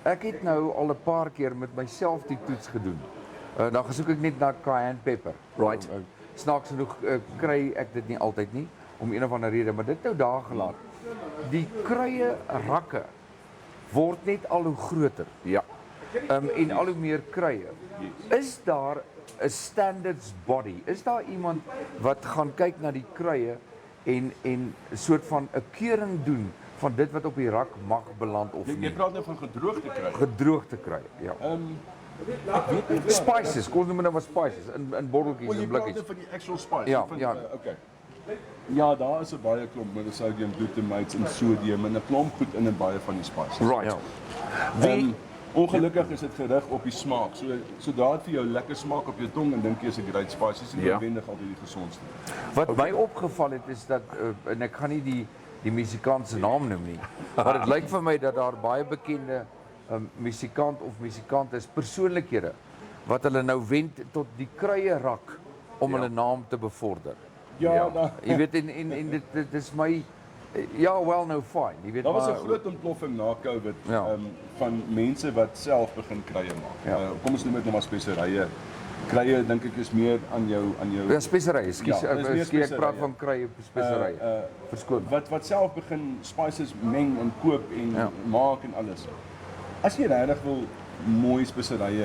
Ek het nou al 'n paar keer met myself die toets gedoen. Dan gesoek ek net na cayenne pepper. Right. Snaaks genoeg kry ek dit nie altyd nie om een of ander rede, maar dit nou daar gelaat. Die kruie rakke word net al hoe groter. Ja. En al hoe meer kruie. Is daar 'n standards body? Is daar iemand wat gaan kyk na die kruie en 'n soort van 'n keuring doen van dit wat op die rak mag beland of Jy nie? praat nou van gedroogde kruie. Gedroogde kruie, ja. Spices, kom noem nou maar spices in botteltjies Well, en jy praat blikkies. van die actual spice. Ja, van, ja. Okay. Ja, daar is 'n baie klomp monosodium glutamates en sodium en 'n klomp goed in baie van die spices. Right. Ongelukkig is dit gerig op die smaak. Sodra dit vir jou lekker smaak op jou tong en dink jy is 'n great spice, is dit Ja. noodwendig altyd die gesondste. Wat my opgeval het is dat en ek gaan nie die musikant se naam noem nie. Maar dit lyk vir my dat daar baie bekende musikant of musikantes persoonlikhede wat hulle nou wend tot die kruie rak om hulle naam te bevorder. Ja, Jy weet en dit is my ja, well nou fine. Jy weet daar was 'n maar groot ontploffing na COVID Ja. van mense wat self begin kruie maak. Ja. Kom ons noem dit nou maar speserye. Kruie dink ek is meer aan jou ja, speserye. Skus, Ja, dis meer ek praat speserye. van kruie speserye. Verskoon. wat self begin spices meng en koop en Ja. maak en alles. As jy regtig wil mooi speserye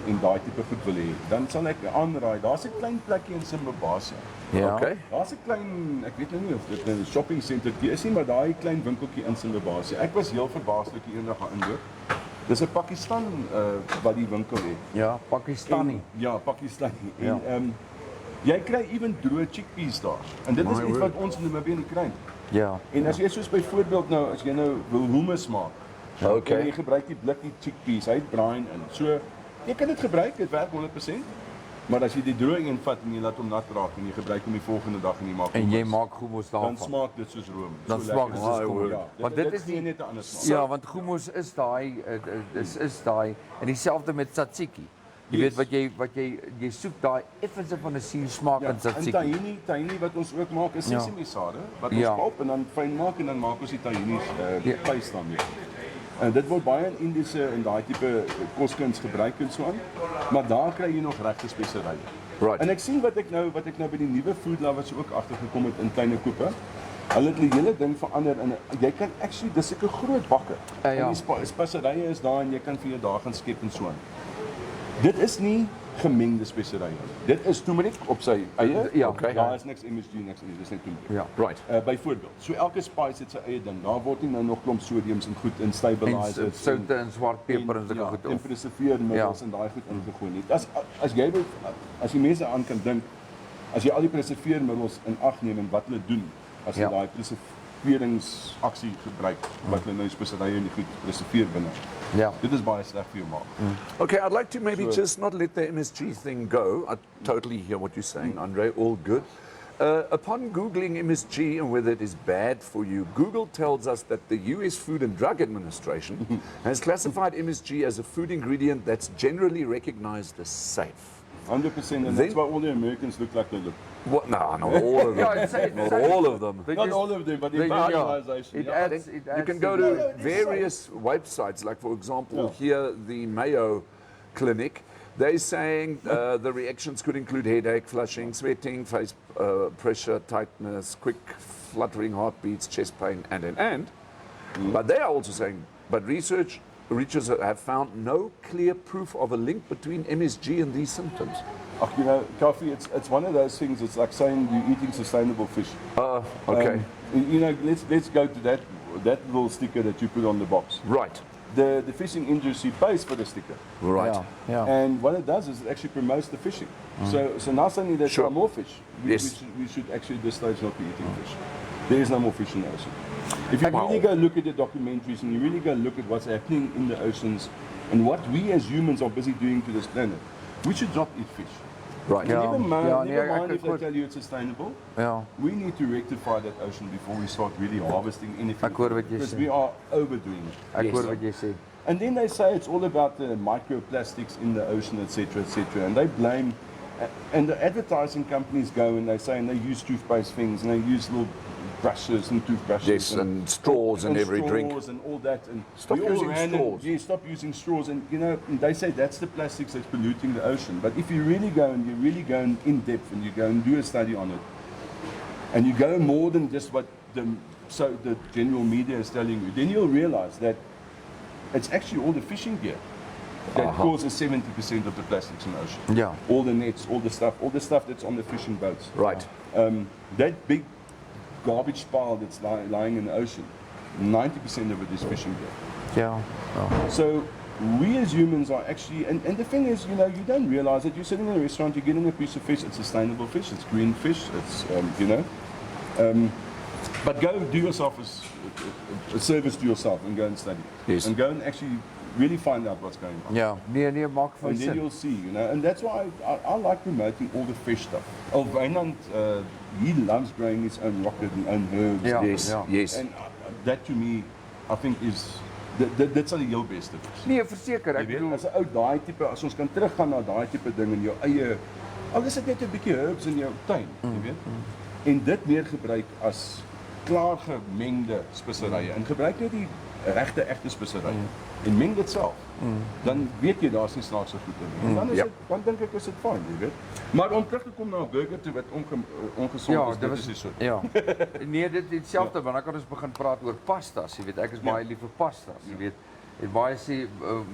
en daai tipe goed wil hê, dan sal ek aanraai. Daar's 'n klein plekkie in Simbabasia. Ja. Okay. Daar's 'n klein, ek weet nou nie of dit 'n shopping center is nie, maar daai klein winkeltjie in Simbabasia. Ek was heel verbaas toe ek eendag gaan inloop. Dis 'n Pakistan wat die winkel het. Ja, Pakistani. En, ja, Pakistani. Ja. En jy kry ewen droë chickpeas daar. En dit is My iets word. wat ons in Namibië nie kry nie. Ja. En as jy soos byvoorbeeld nou as jy nou wil hummus maak, Okay. en jy gebruik die blikkie chickpeas, hy het braai in. So jy kan dit gebruik, dit werk 100%. Maar as jy die droë een vat en jy laat hom nat raak en jy gebruik hom die volgende dag en jy maak En jy hummus, maak hummus dan daarvan. smaak dit soos room. Dan So smaak lekker. dit soos room. Ja, Want dit is gee die net 'n ander smaak. Ja, want hummus is daai is daai en dieselfde met tzatziki. Jy weet wat jy soek daai effense van 'n suur smaak Ja, in en tzatziki. tahini wat ons ook maak is Ja. sesame sade wat ons Ja. pulp en dan fyn maak en dan maak ons die tahinis Ja. paste dan weer. En dit word baie in Indiese en daai tipe koskuns gebruik en so aan. Maar daar kry jy nog regte speserye. Right. En ek sien wat ek nou by die nuwe food lovers ook agtergekom het in kleine koepe. Hulle het die hele ding verander en jy kan actually dis sulke groot bakke. Ja. En die speserye is daar en jy kan vir jou daar gaan skep en so aan. Dit is nie gemengde speserye. Dit is turmeric op sy eie. Ja, okay. Daar is niks MSG niks nie, dis net turmeric. Ja. Right. Byvoorbeeld, so elke spice het sy eie ding. Daar word nie nou nog klomp sodiums en goed in stabilizers En soute en swart peper en sulke ja, goed en of. preserveermiddels Ja. en daai goed ingegooi nie. As jy wil as jy mense aan kan dink, as jy al die preserveermiddels in ag neem en wat hulle doen, as jy Ja. daai preserveringsaksie gebruik wat hulle nou speserye en die goed preserveer binne. Ja. Dit is baie sleg vir jou maag. Okay, I'd like to maybe Sure. just not let the MSG thing go. I totally hear what you're saying, Andre. All good. Upon Googling MSG and whether it is bad for you, Google tells us that the US Food and Drug Administration has classified MSG as a food ingredient that's generally recognized as safe. 100% and Then- that's why all the Americans look like they look. What? No, not all of Ja, them. it's safe, Not safe. all of them. Not all of them, but the Yeah. organization. It yeah. adds You can go to various websites, like for example, here the Mayo Clinic. They're saying the reactions could include headache, flushing, sweating, face pressure, tightness, quick fluttering heartbeats, chest pain, and. But they are also saying, but researchers have found no clear proof of a link between MSG and these symptoms. Ach, you know, coffee, it's one of those things, it's like saying you're eating sustainable fish. Okay, You know, let's go to that little sticker that you put on the box. right, The fishing industry pays for the sticker. right. Ja. Ja. And what it does is it actually promotes the fishing. So now suddenly there's Sure. no more fish. Yes. We should actually at this stage not be eating fish. There is no more fish in the ocean. If you really go look at the documentaries and you really go look at what's happening in the oceans and what we as humans are busy doing to this planet, we should not eat fish. Right. Ja. Never mind, Ja, nee, never ek mind if they hoor- tell you it's sustainable. Ja. We need to rectify that ocean before we start really harvesting anything. Ek hoor wat jy because sê. we are overdoing it. Ek hoor wat jy sê. And then they say it's all about the microplastics in the ocean, etc., etc. And they blame, and the advertising companies go and they say, and they use toothpaste things, and they use little brushes and toothbrushes. Yes, and straws in every drink. straws and all that. And Stop we all using ran straws. Yeah, stop using straws. And you know, they say that's the plastics that's polluting the ocean. But if you really go and you really go in depth and you go and do a study on it, and you go more than just what the general media is telling you, then you'll realize that it's actually all the fishing gear that causes 70% of the plastics in the ocean. Ja. All the nets, all the stuff that's on the fishing boats. Right. That big garbage pile that's lying in the ocean, 90% of it is fishing gear. Ja. Ja. So we as humans are actually, and the thing is, you know, you don't realize that you're sitting in a restaurant, you're getting a piece of fish, it's sustainable fish, it's green fish, it's, you know. But go do yourself a service to yourself and go and study. Yes. And go and actually really find out what's going on. Ja, nee, maak vir And then sin. you'll see, you know, and that's why I like promoting all the fish stuff. Wynand, he loves growing his own rocket and own herbs. Ja, Yes, ja. yes. And that to me, I think is, dit sal die heel beste wees. Nee, verseker, Jy ek weet, bedoel as 'n ou daai tipe, as ons kan teruggaan na daai tipe ding in jou eie, al is dit net 'n bietjie herbs in jou tuin, jy weet. En dit meer gebruik as klaar gemengde speserye en gebruik net die regte egte speserye en meng dit self. Dan weet jy daar's nie snaakse goed in nie. En dan is Ja. dit, dan dink ek is dit fyn, jy weet. Maar om terug te kom na 'n burger toe wat ongesond ja, is, dit is nie so. Ja. Nee, dit dieselfde, want dan kan ons begin praat oor pastas, jy weet. Ek is baie lief vir pastas, jy weet. En baie sê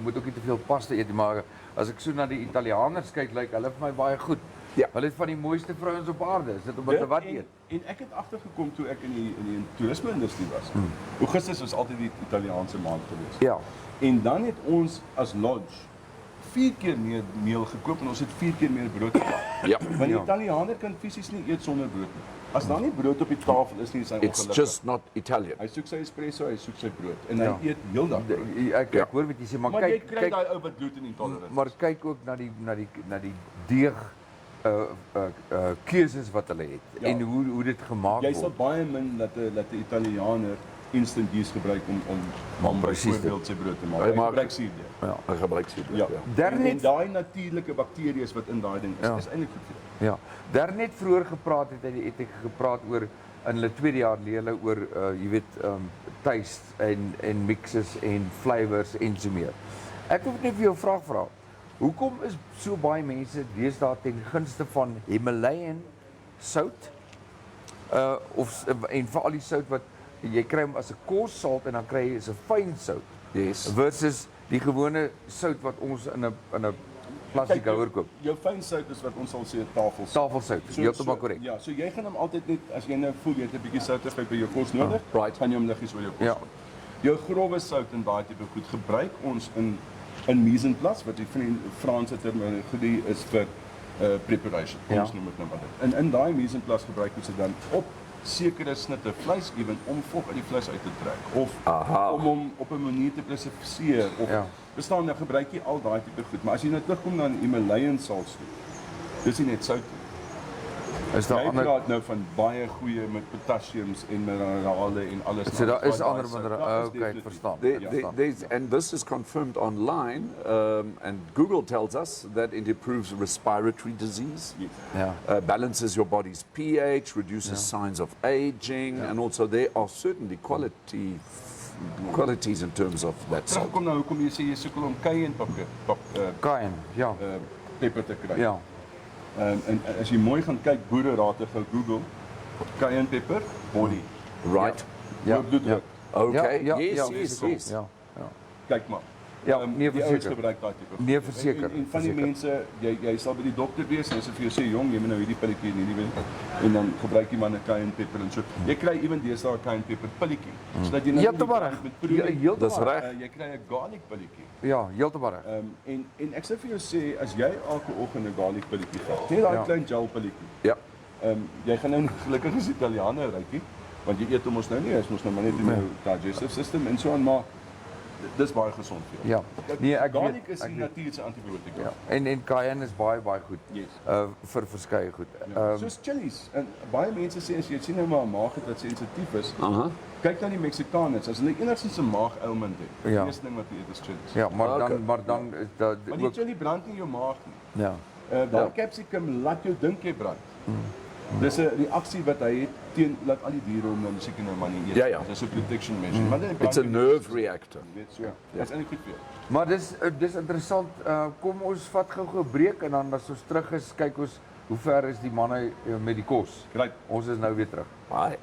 moet ook nie te veel pasta eet nie, maar as ek so na die Italianers kyk, lyk hulle vir my baie goed. Ja. Hulle is van die mooiste vrouens op aarde. Is dit omdat hulle wat eet? En ek het agtergekom toe ek in die toerisme-industrie was. Augustus was altyd die Italiaanse maand geweest. Ja. En dan het ons as lodge 4 keer meer meel gekoop en ons het 4 keer meer brood gekoop. Ja. Want die Italianer kan fisies nie eet sonder brood nie. As daar nie brood op die tafel is nie, is hy It's ongelukkig. just not Italian. Hy soek sy espresso, hy soek sy brood en hy Ja. eet heeldag brood. Ek hoor wat jy sê, maar Maar jy kyk kry daai ou wat gluten intolerant is. maar kyk ook na die deeg keuses wat hulle het Ja. en hoe dit gemaak Jy sal word. baie min dat 'n Italianer instant yeast gebruik om presies dit. byvoorbeeld sy brood te maak. Hy Hy maak- gebruik suurdeeg. Hy gebruik sy Ja. Darren En het- daai natuurlike bakterieë wat in daai ding is, Ja. is eintlik goed vir jou. Ja. Daar net vroeër gepraat het ek gepraat oor in hulle tweede jaar leer hulle oor jy weet taste en mixes en flavors en so meer. Ek wil net vir jou 'n vraag vra. Hoekom is so baie mense deesdae ten gunste van Himalayan sout? En veral die sout wat jy kry hom as 'n kossout en dan kry jy 'n fyn sout Yes. versus die gewone sout wat ons in 'n plastiek houer koop. Jou fyn sout is wat ons sal sê tafelsout. Tafelsout, heeltemal korrek. Ja, so jy gaan hom altyd net as jy nou voel jy het 'n bietjie soutigheid by jou kos nodig, right. gaan jy hom liggies oor jou kos Ja. gooi. Jou growwe sout en daai tipe goed gebruik ons in mise en place wat die van die Franse terminologie is vir preparation. Ja. Ons noem dit nou maar dit. En in daai mise en place gebruik ons dit dan op sekere snitte vleis ewen om vog uit die vleis uit te trek of om hom op 'n manier te klassifiseer of Ja. bestaan nou gebruik jy al daai tipe goed. Maar as jy nou terugkom na 'n Himalayan salt toe, dis nie net sout nie. Is daar Jy ander praat nou van baie goeie met potassiums en minerale en alles. So daar is Daai ander sout, minerale. daar is Okay, definitief. verstaan. And this is confirmed online, and Google tells us that it improves respiratory disease, Yes. Ja. balances your body's pH, reduces signs of aging, and also there are certainly qualities in terms of that salt. Terugkom nou hoekom jy sê jy sukkel om cayenne Cayenne, ja. pepper te kry. Ja. En as jy mooi gaan kyk, boere raad te gou Google cayenne pepper body. Right? Ja. Jou bloeddruk. Okay. Ja, yes, ja, yes, ja, yes. Ja. Ja. Kyk maar. Ja, nee, die ouens verseker. gebruik daai tipe. Nee, verseker, En van die verseker. mense, jy sal by die dokter wees en as hy vir jou sê jong, jy moet nou hierdie pilletjie en hierdie wil en dan gebruik jy maar 'n cayenne pepper en so. Jy kry ewen deesdae 'n cayenne pepper pilletjie. Sodat jy nou Heeltemal nie reg. met proe nie. Heeltemal Dis reg. reg. Jy kry 'n garlic pilletjie. Ja, heeltemal reg. En ek sê vir jou sê as jy elke oggend 'n garlic pilletjie vat, net daai Ja. klein gel pilletjie. Ja. Jy gaan nou gelukkig as Italianer rykie, want jy eet hom ons nou nie, is mos nou maar net in jou digestive system en so aan, maar dis baie gesond vir jou. Ja. Nee, ek Garlic weet, is ek die weet. natuurlike antibiotika. Ja. En cayenne is baie goed. Yes. Vir verskeie goed. Soos chilies. En baie mense sê as jy sien nou maar 'n maag het wat sensitief is, kyk na die Mexikaners, as hulle enigstens 'n maag-ailment het, die Ja. eerste ding wat hulle eet is chilies. Ja, maar Okay. dan is dat Want die ook chili brand nie jou maag nie. ja. Daai capsicum laat jou dink jy brand. Dis 'n reaksie wat hy het teen laat al die diere hom nou seker nou maar nie eet. Ja, ja. Dis 'n protection measure. Maar dit It's a nerve reactor. Jy weet so. Dit is eintlik goed vir jou. Maar dis interessant. Kom ons vat gou 'n breek en dan as ons terug is, kyk ons hoe ver is die manne met die kos. Right. Ons is nou weer terug. Bye.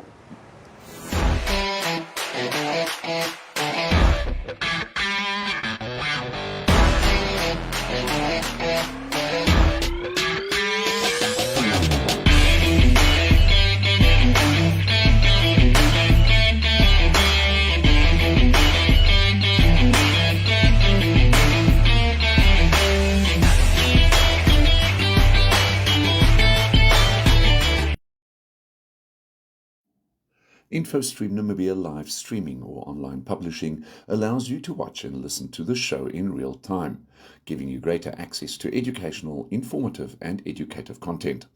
InfoStream Namibia live streaming or online publishing allows you to watch and listen to the show in real time, giving you greater access to educational, informative and educative content.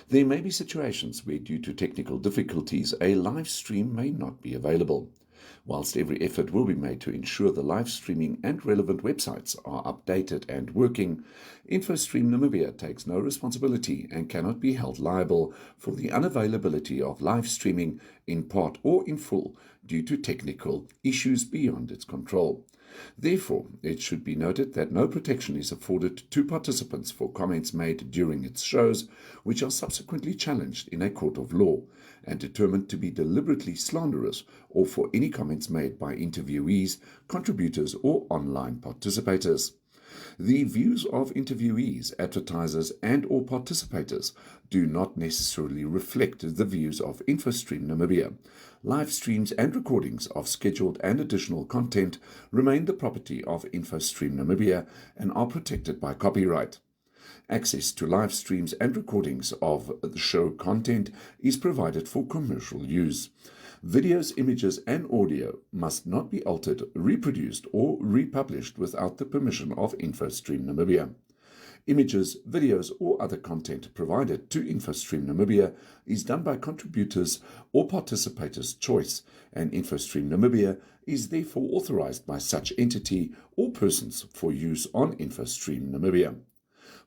There may be situations where, due to technical difficulties, a live stream may not be available. Whilst every effort will be made to ensure the live streaming and relevant websites are updated and working, InfoStream Namibia takes no responsibility and cannot be held liable for the unavailability of live streaming in part or in full due to technical issues beyond its control. Therefore, it should be noted that no protection is afforded to participants for comments made during its shows, which are subsequently challenged in a court of law and determined to be deliberately slanderous, or for any comments made by interviewees, contributors, or online participators. The views of interviewees, advertisers, and/or participators do not necessarily reflect the views of InfoStream Namibia. Live streams and recordings of scheduled and additional content remain the property of InfoStream Namibia and are protected by copyright. Access to live streams and recordings of the show content is provided for commercial use. Videos, images, and audio must not be altered, reproduced, or republished without the permission of InfoStream Namibia. Images, videos, or other content provided to InfoStream Namibia is done by contributors or participators' choice, and InfoStream Namibia is therefore authorized by such entity or persons for use on InfoStream Namibia.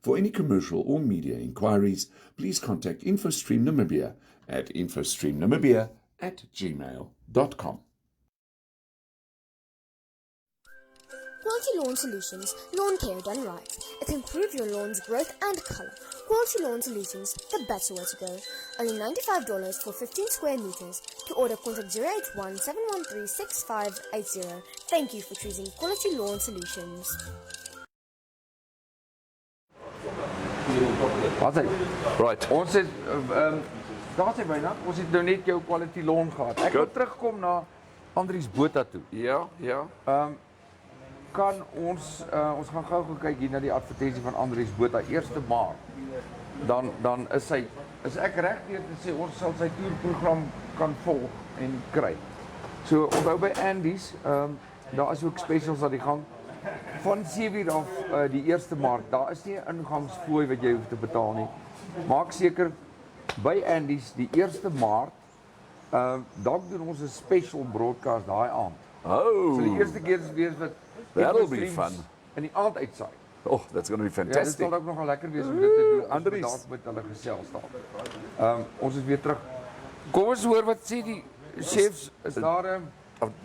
For any commercial or media inquiries, please contact InfoStream Namibia at infostreamnamibia@gmail.com. Quality Lawn Solutions, lawn care done right. It improves your lawn's growth and color. Quality Lawn Solutions, the better way to go. Only $95 for 15 square meters. To order, contact 081-713-6580. Thank you for choosing Quality Lawn Solutions. Wat sê? Right. Ons het daar sê byna, ons het nou net jou quality lawn gehad. Ek wil terugkom na Andries Botha toe. Ja, ja. Kan ons gaan gou kyk hier na die advertensie van Andries Botha 1 Maart. Dan is ek reg deur te sê ons sal sy toerprogram kan volg en kry. So onthou by Andy's, daar is ook specials aan die gang. Van 7 af die 1 Maart, daar is nie 'n ingangsfooi wat jy hoef te betaal nie. Maak seker by Andy's die 1 Maart, dalk doen ons 'n special broadcast daai aand. Oh, So die eerste keer is weer wat that'll be InfoStreams fun. in die aand uitsaai. Oh, that's going to be Ja, dit fantastic. sal ook nogal lekker wees om dit te doen. Andries. Ons moet dalk met hulle gesels daar. Ons is weer terug. Kom ons hoor wat sê die chefs. Is daar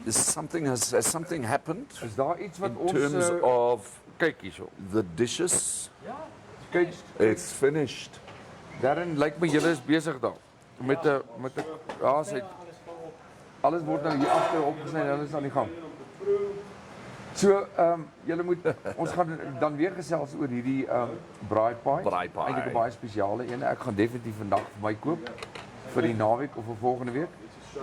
Has something happened is daar iets wat in ons terms of kyk hierso. the dishes? Kyk, It's finished. Darren lyk my julle is besig daar met 'n alles word nou hier agter opgesny en hulle is aan die gang. So, julle moet ons gaan dan weer gesels oor hierdie Braai Pie. Braai Pie. Eintlik 'n baie spesiale een. Ek gaan definitief vandag vir my koop vir die naweek of vir volgende week.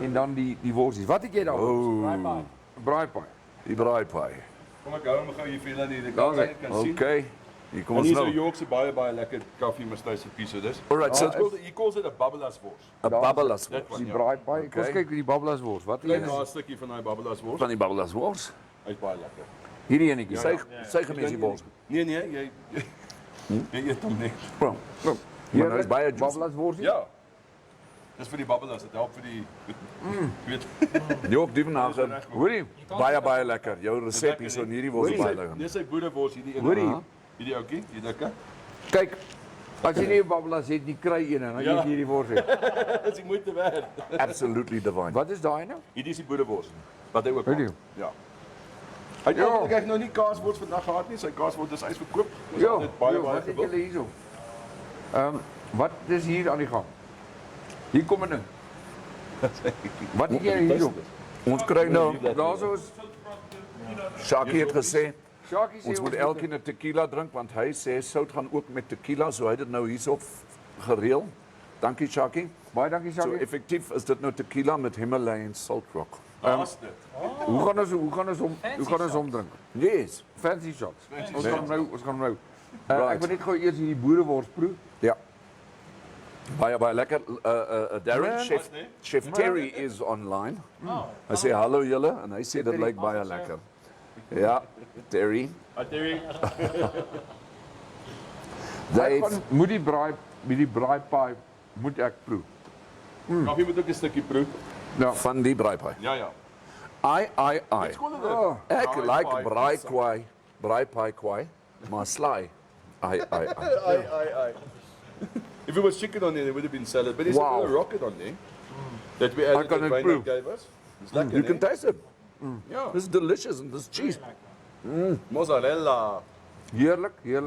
En dan die worsies. Wat het jy daar? Oh, Braai Pie. die Braai Pie. Kom ek hou hom gou hier vir die Daar is hy. kan sien. Okay, hier kom En ons hier is 'n nou. Yorkse baie lekker koffie mustard piece of this. Alright, so He calls it a babbelas wors. a babbelas Dit wors. Die Ja. Braai Pie. Kom ons Okay. kyk hoe die babbelas wors. Wat Klein een is? haarstukkie van daai babbelas wors. Van die babbelas wors. Hy's baie lekker. Hierdie enetjie. Sy gemensie wors. Nee, jy eet hom net. Maar nou is baie juice. babbelas worsie. Ja. Dis vir die babbelas, dit help vir die weet. Joop Dievenhagen. Hoorie. Baie lekker. Jou resep hier so in hierdie wors is baie lekker. Dis sy boerewors hierdie een. Hoorie. Hierdie ouetjie, die dikke. Kyk. As jy nie 'n babbelas het nie, kry een en dan Ja. eet jy hierdie worsie. Dis die moeite werd. Absolutely divine. Wat is daai nou? Hierdie is die boerewors wat hy ook Weet jy? maak. Ja. Hy het Ja. ek nog nie kaaswors vandag gehad nie. Sy kaaswors is uitverkoop. Ons Ja, het baie wat het gewild. julle hierso? Wat is hier aan die gang? Hier kom 'n ding. Wat het jy hierso? Ons kry nou, Daarso is Shaki het gesê, Shakie sê ons moet elkeen 'n tequila drink, want hy sê sout gaan ook met tequila, so hy het dit nou hierso gereël. Dankie Shaki. baie dankie So Shakie. effektief is dit nou tequila met Himalayan salt rock. Daar's dit. Hoe gaan ons hom drink? Yes. Fancy shots. Ons gaan nou. Right. Ek wil net gou eers hierdie boerewors proe. Ja. Baie lekker. Darren, Man. Chef Terry is online. Hy sê hallo julle en hy sê dit lyk baie lekker. Ja, Terry. Terry. Ek gaan moet die braai pie moet ek proe. Kaffie moet ook 'n stukkie proe. Ja. Van die Braai Pie. Ja, ja. Ai. Let's call it a Ek Braai like Pie Braai Pie kwai, maar sly. Ai. Aye. If it was chicken on there, there would have been salad. But there's a Wow. little rocket on there that we added can that Wayne improve. gave us. It's lekker, You can né? taste it. Ja. This is delicious and this cheese. Mozzarella. Heerlik. Ja.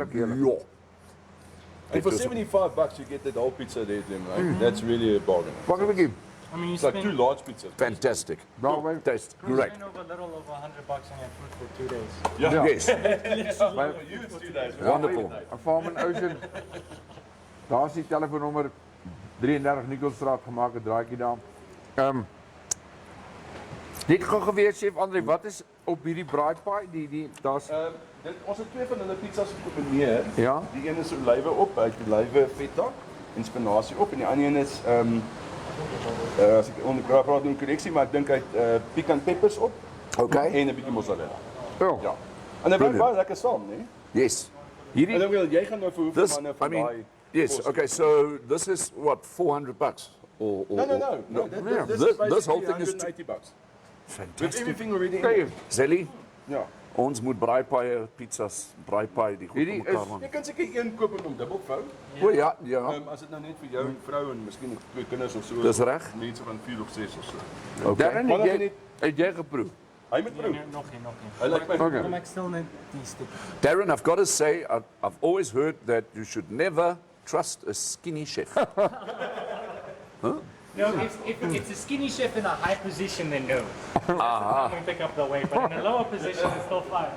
And for $75 you get that whole pizza there, then, right? That's really a bargain. Pak 'n bietjie. I mean, you It's like spend, 2 large pizzas. Fantastic. Daarby. Taste you great. spend over a little over $100 on your food for 2 days. Ja. Yes. You, it's 2 days. Wonderful. Farm and Ocean. Daar is die telefoonnommer 33 Nikolstraat gemaak 'n draaitjie daar. Dit gou geweet Chef Andre, wat is op hierdie braai pie? Daar's Ons het 2 van hulle pizzas gekombineer. ja. Die een is olywe op, hy het olywe feta en spinasie op en die ander een is as ek praat doen korreksie, maar ek dink hy het pikant peppers op Okay. en 'n bietjie mozzarella. Oh. Ja. En dit bly baie lekker saam, né? Yes. En dan wil jy gaan nou vir hoeveel This, manne I van mean, daai yes. kos? Okay, so this is what, $400 or No. This whole thing is $180. With fantastic. everything already in Kyk, it. Zelly, Ja. ons moet Braai Pie pizzas, Braai Pie die goed Hierdie vir mekaar is- maak. Jy kan seker een koop en hom dubbelvou. O ja. As dit nou net vir jou en vrou en miskien 2 kinders of so. Dis reg. Mense van 4 of 6 of so. Okay. Darren, Maar het nog jy, niet. het jy geproe? Hy moet proe. Nee, nog geen. Hy lyk my Okay. Maar ek stel net die stuk. Darren, I've got to say, I've always heard that you should never trust a skinny chef. No, if it's a skinny chef in a high position, then no. I'm going to pick up the weight, but in a lower position, it's still fine.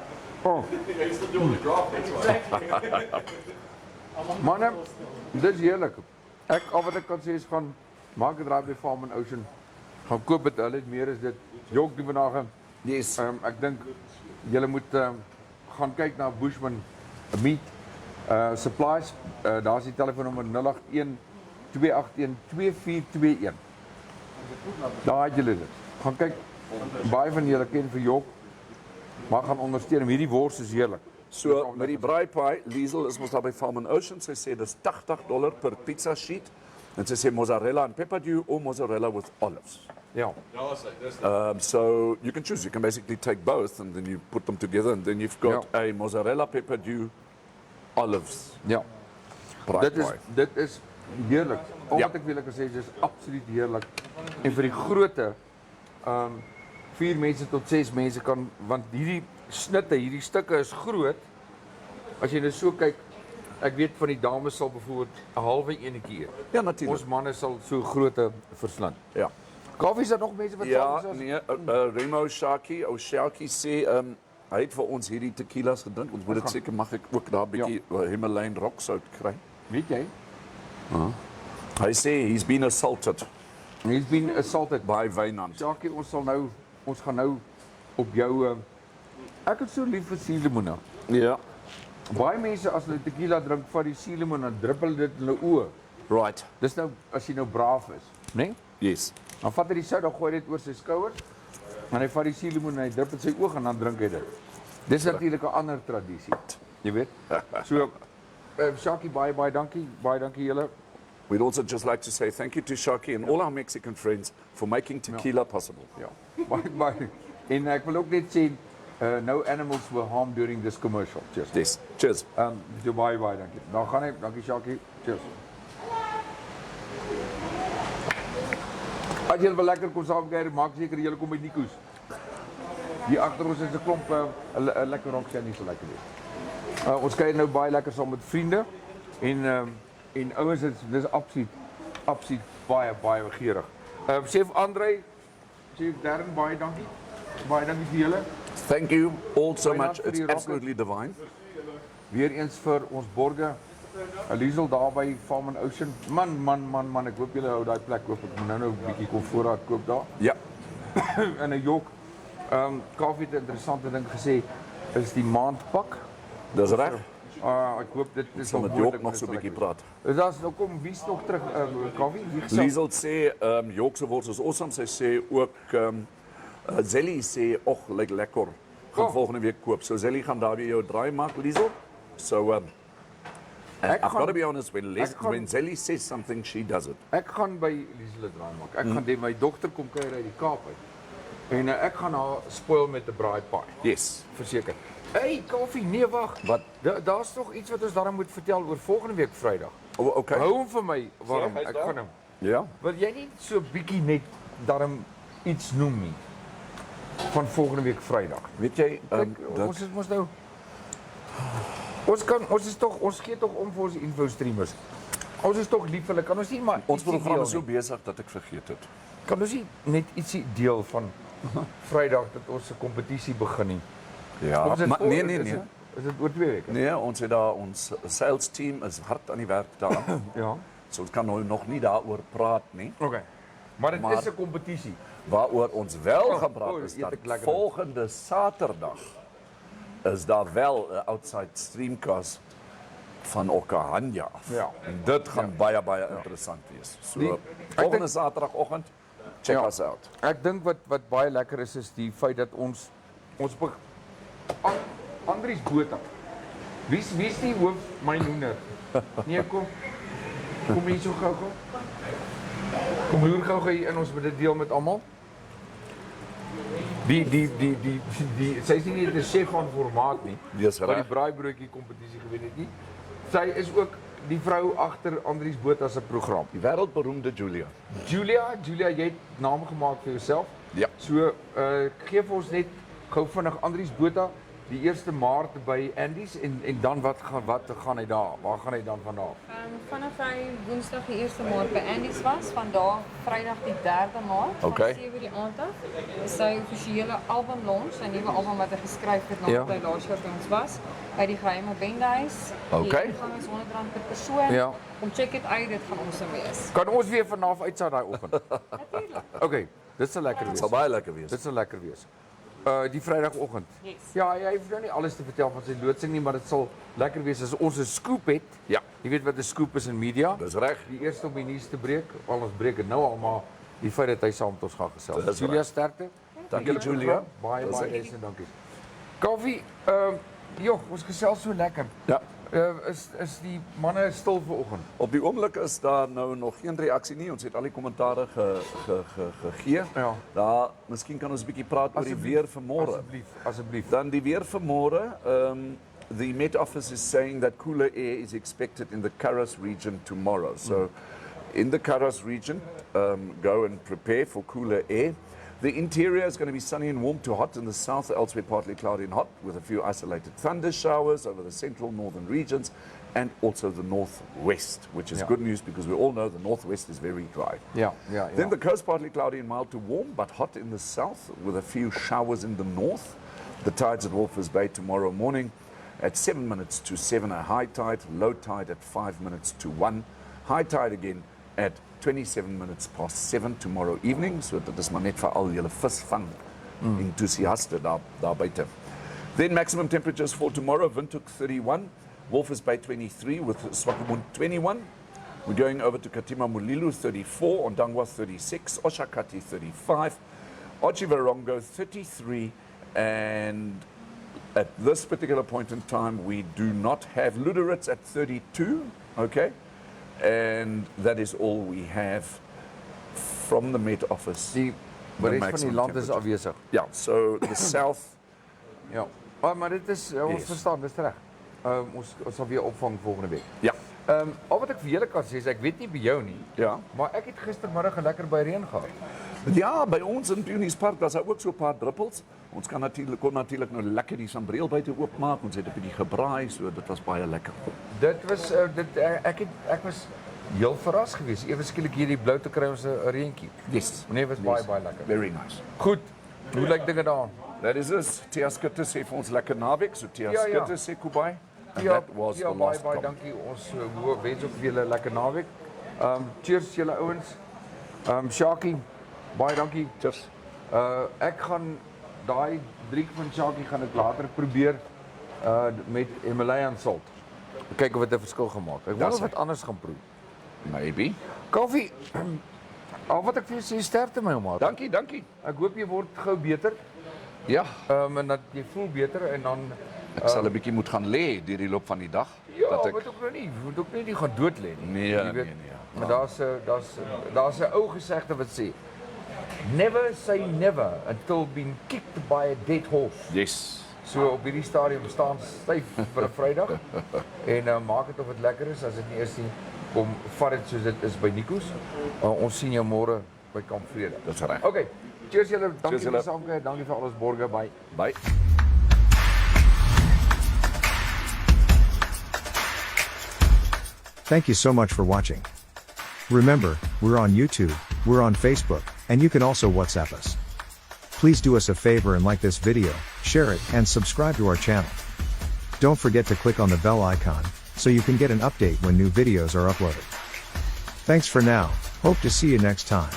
Hy still doing the graph, that's why. Exactly. Manne, dis heerlik. Al wat ek kan sê is gaan maak 'n draai by Farm and Ocean. Gaan koop dit, hulle het meer as dit. Jok die vandag. Yes. Ek dink julle moet gaan kyk na Bushman Meat Supplies. Daar's die telefoonnommer 081 281 2421. Daar het julle dit. Gaan kyk. Baie van julle ken vir Jok. Maar gaan ondersteun hom. Hierdie wors is heerlik. So met die Braai Pie, Lezil is mos daar by Farm and Ocean, sy sê dis $80 per pizza sheet. En sy sê mozzarella and pepper dew or mozzarella with olives. Ja. Ja, dis So you can choose. You can basically take both and then you put them together and then you've got a mozzarella pepper dew olives Ja. Braai Dit Pie. is heerlik. Al Ja. wat ek wil sê is absoluut heerlik. En vir die grootte 4 mense tot 6 mense kan, want hierdie snitte, hierdie stukke is groot. As jy nou so kyk, ek weet van die dames sal byvoorbeeld 'n halwe enetjie eet. Ja, natuurlik. Ons manne sal so grootte verslind. Ja. Kaffie is daar nog mense wat Ja, saam is? nee, Remo Sharky sê hy het vir ons hierdie tequilas gedrink. Ons moet dit seker mag ek ook daar 'n bietjie Himalayan rock sout kry. Weet jy? Hy sê he's been assaulted He's been assaulted. by Wynand. Jackie, ons gaan nou op jou ek het so lief vir suurlemoene. Ja. Baie mense as hulle tequila drink, vat die suurlemoen en druppel dit in hulle oë. Right. Dis nou as jy nou braaf is, né? Nee? Yes. Dan vat hy die sout, dan gooi hy dit oor sy skouers en hy vat die suurlemoen en hy drup in sy oog en dan drink hy dit. Dis natuurlik 'n ander tradisie. Jy weet. So Shaki, baie dankie. Baie dankie julle. We'd also just like to say thank you to Sharky and all our Mexican friends for making tequila possible. Ja. Baie. En ek wil ook net sê no animals were harmed during this commercial. Cheers. Yes. Cheers. So baie dankie. Dan gaan hy, dankie Shaki. Cheers. As julle wil lekker kom saam kuier, maak seker julle kom by Nico's. Hier agter ons is 'n klomp 'n lekker rok sien nie so lekker nie. Ons kuier nou baie lekker saam met vriende en ouens, dis absoluut baie begeerig. Chef Andre, Chef Darren, baie dankie. Baie dankie vir julle. Thank you all so Wynand much. vir die It's rocket. absolutely divine. Weer eens vir ons borge. Lezil daar by Farm and Ocean. Man, ek hoop julle hou daai plek oop. Ek moet nou 'n bietjie kom voorraad koop daar. Ja. In 'n jok. Kaffie het 'n interessante ding gesê, is die maandpak. Dis reg. Ek hoop dit is Sal met Jok nog so 'n bietjie praat. Daar's nou kom wie's nog terug Kaufee? Wie gesê? Lezil sê Jok se wors is awesome. Sy sê ook Zelly sê lyk lekker. Gaan volgende week koop. So Zelly gaan daar weer jou draai maak, Lezil. So I've got to be honest, when Zelly says something, she does it. Ek gaan by Lezil draai maak. Ek gaan my dogter kom kuier uit die Kaap uit. En ek gaan haar spoil met 'n Braai Pie. Yes. Verseker. Hey, Kaufee, nee wag. Wat? Daar's nog iets wat ons daarom moet vertel oor volgende week Vrydag. Oh, okay. Hou hom vir my warm. Ek gaan hom. Ja. Wil jy nie so bietjie net daarom iets noem nie van volgende week Vrydag? Weet jy, Ons is mos nou ons gee tog om vir ons infostreamers. Ons is tog lief vir hulle. Kan ons nie maar ons ietsie program deel is so nie? besig dat ek vergeet het. Kan ons nie net ietsie deel van Vrydag dat ons 'n kompetisie begin nie? Ja, Of is dit maar voor- nee. Is dit oor 2 weke? Nee, ons het daar ons sales team is hard aan die werk daar. Ja. So ons kan nou nog nie daaroor praat nie. Okay. Maar dit Maar- is 'n kompetisie. Waaroor ons wel gaan praat is eet dat ek lekker. volgende Saterdag is daar wel 'n outside streamcast van Okahanja af. Ja. En dit gaan baie interessant wees. So Die- volgende dink- Saterdagoggend check Ja. us out. Ek dink wat baie lekker is die feit dat ons Andries Botha. Wie's die hoof my noener? Nee, kom hier so gou. Kom hier gou hier in ons moet dit deel met almal. Sy is nie net 'n chef van formaat nie. Dis Wat die reg. braaibroodjie kompetisie gewen het nie. Sy is ook die vrou agter Andries Botha se program. Die wêreldberoemde Julia. Julia, jy het naam gemaak vir jouself. Ja. So, gee vir ons net gou vinnig Andries Botha die 1 Maart by Andy's en dan wat gaan hy daar? Waar gaan hy dan vandaan? Vanaf hy Woensdag die 1 Maart by Andy's was, van daar Vrydag die 3de Maart Okay. van 7 die aand af. Is sy offisiële album launch, sy nuwe album wat hy geskryf het Ja. nadat hy laas jaar by ons was, by die Geheime Bendehuis. Okay. Die ingang is R100 per persoon. Ja. Kom check dit uit, dit gaan awesome wees. Kan ons weer vanaf uitsaai daai oggend? Natuurlik. Okay, dit sal lekker Dit sal wees. baie lekker wees. Dit sal lekker wees. Die Vrydagoggend. Yes. Ja, hy hoef nou nie alles te vertel van sy loodsing nie, maar dit sal lekker wees as ons 'n scoop het. Ja. Jy weet wat 'n scoop is in media. Dis reg. Die eerste om die nuus te breek. Al ons breek dit nou al, maar die feit dat hy saam met ons gaan gesels. Dis Julia, reg. sterkte. Dankie Julia. Baie Dis baie dankie. Kaufee, joh, ons gesels so lekker. Ja. Is die manne stil vanoggend? Op die oomblik is daar nou nog geen reaksie nie. Ons het al die kommentare gegee. Ja. Daar, miskien kan ons 'n bietjie praat oor die weer vir môre. Asseblief. Dan die weer vir môre. The Met Office is saying that cooler air is expected in the Karras region tomorrow. So in the Karras region, go and prepare for cooler air. The interior is going to be sunny and warm to hot in the south, elsewhere partly cloudy and hot, with a few isolated thunder showers over the central northern regions and also the northwest, which is good news because we all know the northwest is very dry. Ja. Then the coast partly cloudy and mild to warm, but hot in the south, with a few showers in the north. The tides at Walvis Bay tomorrow morning at 7 minutes to 7, a high tide, low tide at 5 minutes to 1, high tide again at 27 minutes past 7 tomorrow evening. So dit is maar net vir al julle visvang enthousiaste daar buite. Then maximum temperatures for tomorrow, Windhoek 31, Walvis Bay 23 with Swakopmund 21. We're going over to Katima Mulilo 34, Ondangwa 36, Oshakati 35, Otjiwarongo 33, and at this particular point in time we do not have Luderitz at 32, okay? And that is all we have from the Met Office. Die The res van die maximum land is temperature. afwesig. Yeah, so the south, Ja. Maar dit is ons Yes. verstaan, dis reg. Ons sal weer opvang volgende week. ja, Al wat ek vir julle kan sê is ek weet nie by jou nie, ja. maar ek het gistermiddag 'n lekker by reën gehad. Ja, by ons in Pionierspark was daar ook so 'n paar druppels. Ons kon natuurlik nou lekker die sambreel buite oopmaak. Ons het 'n bietjie gebraai, so dit was baie lekker. Dit was ek was heel verras geweest. Ewe skielik hierdie blou te kry ons 'n reentjie. Yes. Nee, was baie lekker. Very nice. Goed. Hoe lyk dinge daar? That is us. Tia Skutte sê vir ons lekker naweek. So Tia Ja, ja. Skutte sê Kubai. And that was the baie last baie comment. dankie. Ons wens ook vir julle 'n lekker naweek. Cheers julle ouens. Shaki, baie dankie. Cheers. Ek gaan daai drink van Shaki gaan ek later probeer met Himalayan salt. Kyk of dit 'n verskil gemaak. Ek wonder of hy. dit anders gaan proe. Maybe. Kaufee. Al wat ek vir jou sê, sterkte my maat. Dankie, dankie. Ek hoop jy word gou beter. Ja, En dat jy voel beter en dan ek sal 'n bietjie moet gaan lê deur die loop van die dag. ja, dat ek moet ook nou nie, moet ook nie gaan dood lê nie. Nee, Jy nee, weet, nee, ja. Maar daar's 'n ou gesegde wat sê never say never until been kicked by a dead horse. Yes. So op hierdie stadium staan styf vir 'n Vrydag en maak dit of dit lekker is, as dit nie is nie, kom vat dit soos dit is by Nikos. Ons sien jou môre by Kamp Vrede. Dis reg. Okay, cheers julle, dankie Cheers vir julle. die saamkuier, dankie vir alles borge, bye. Bye. Thank you so much for watching. Remember, we're on YouTube, we're on Facebook, and you can also WhatsApp us. Please do us a favor and like this video, share it, and subscribe to our channel. Don't forget to click on the bell icon, so you can get an update when new videos are uploaded. Thanks for now, hope to see you next time.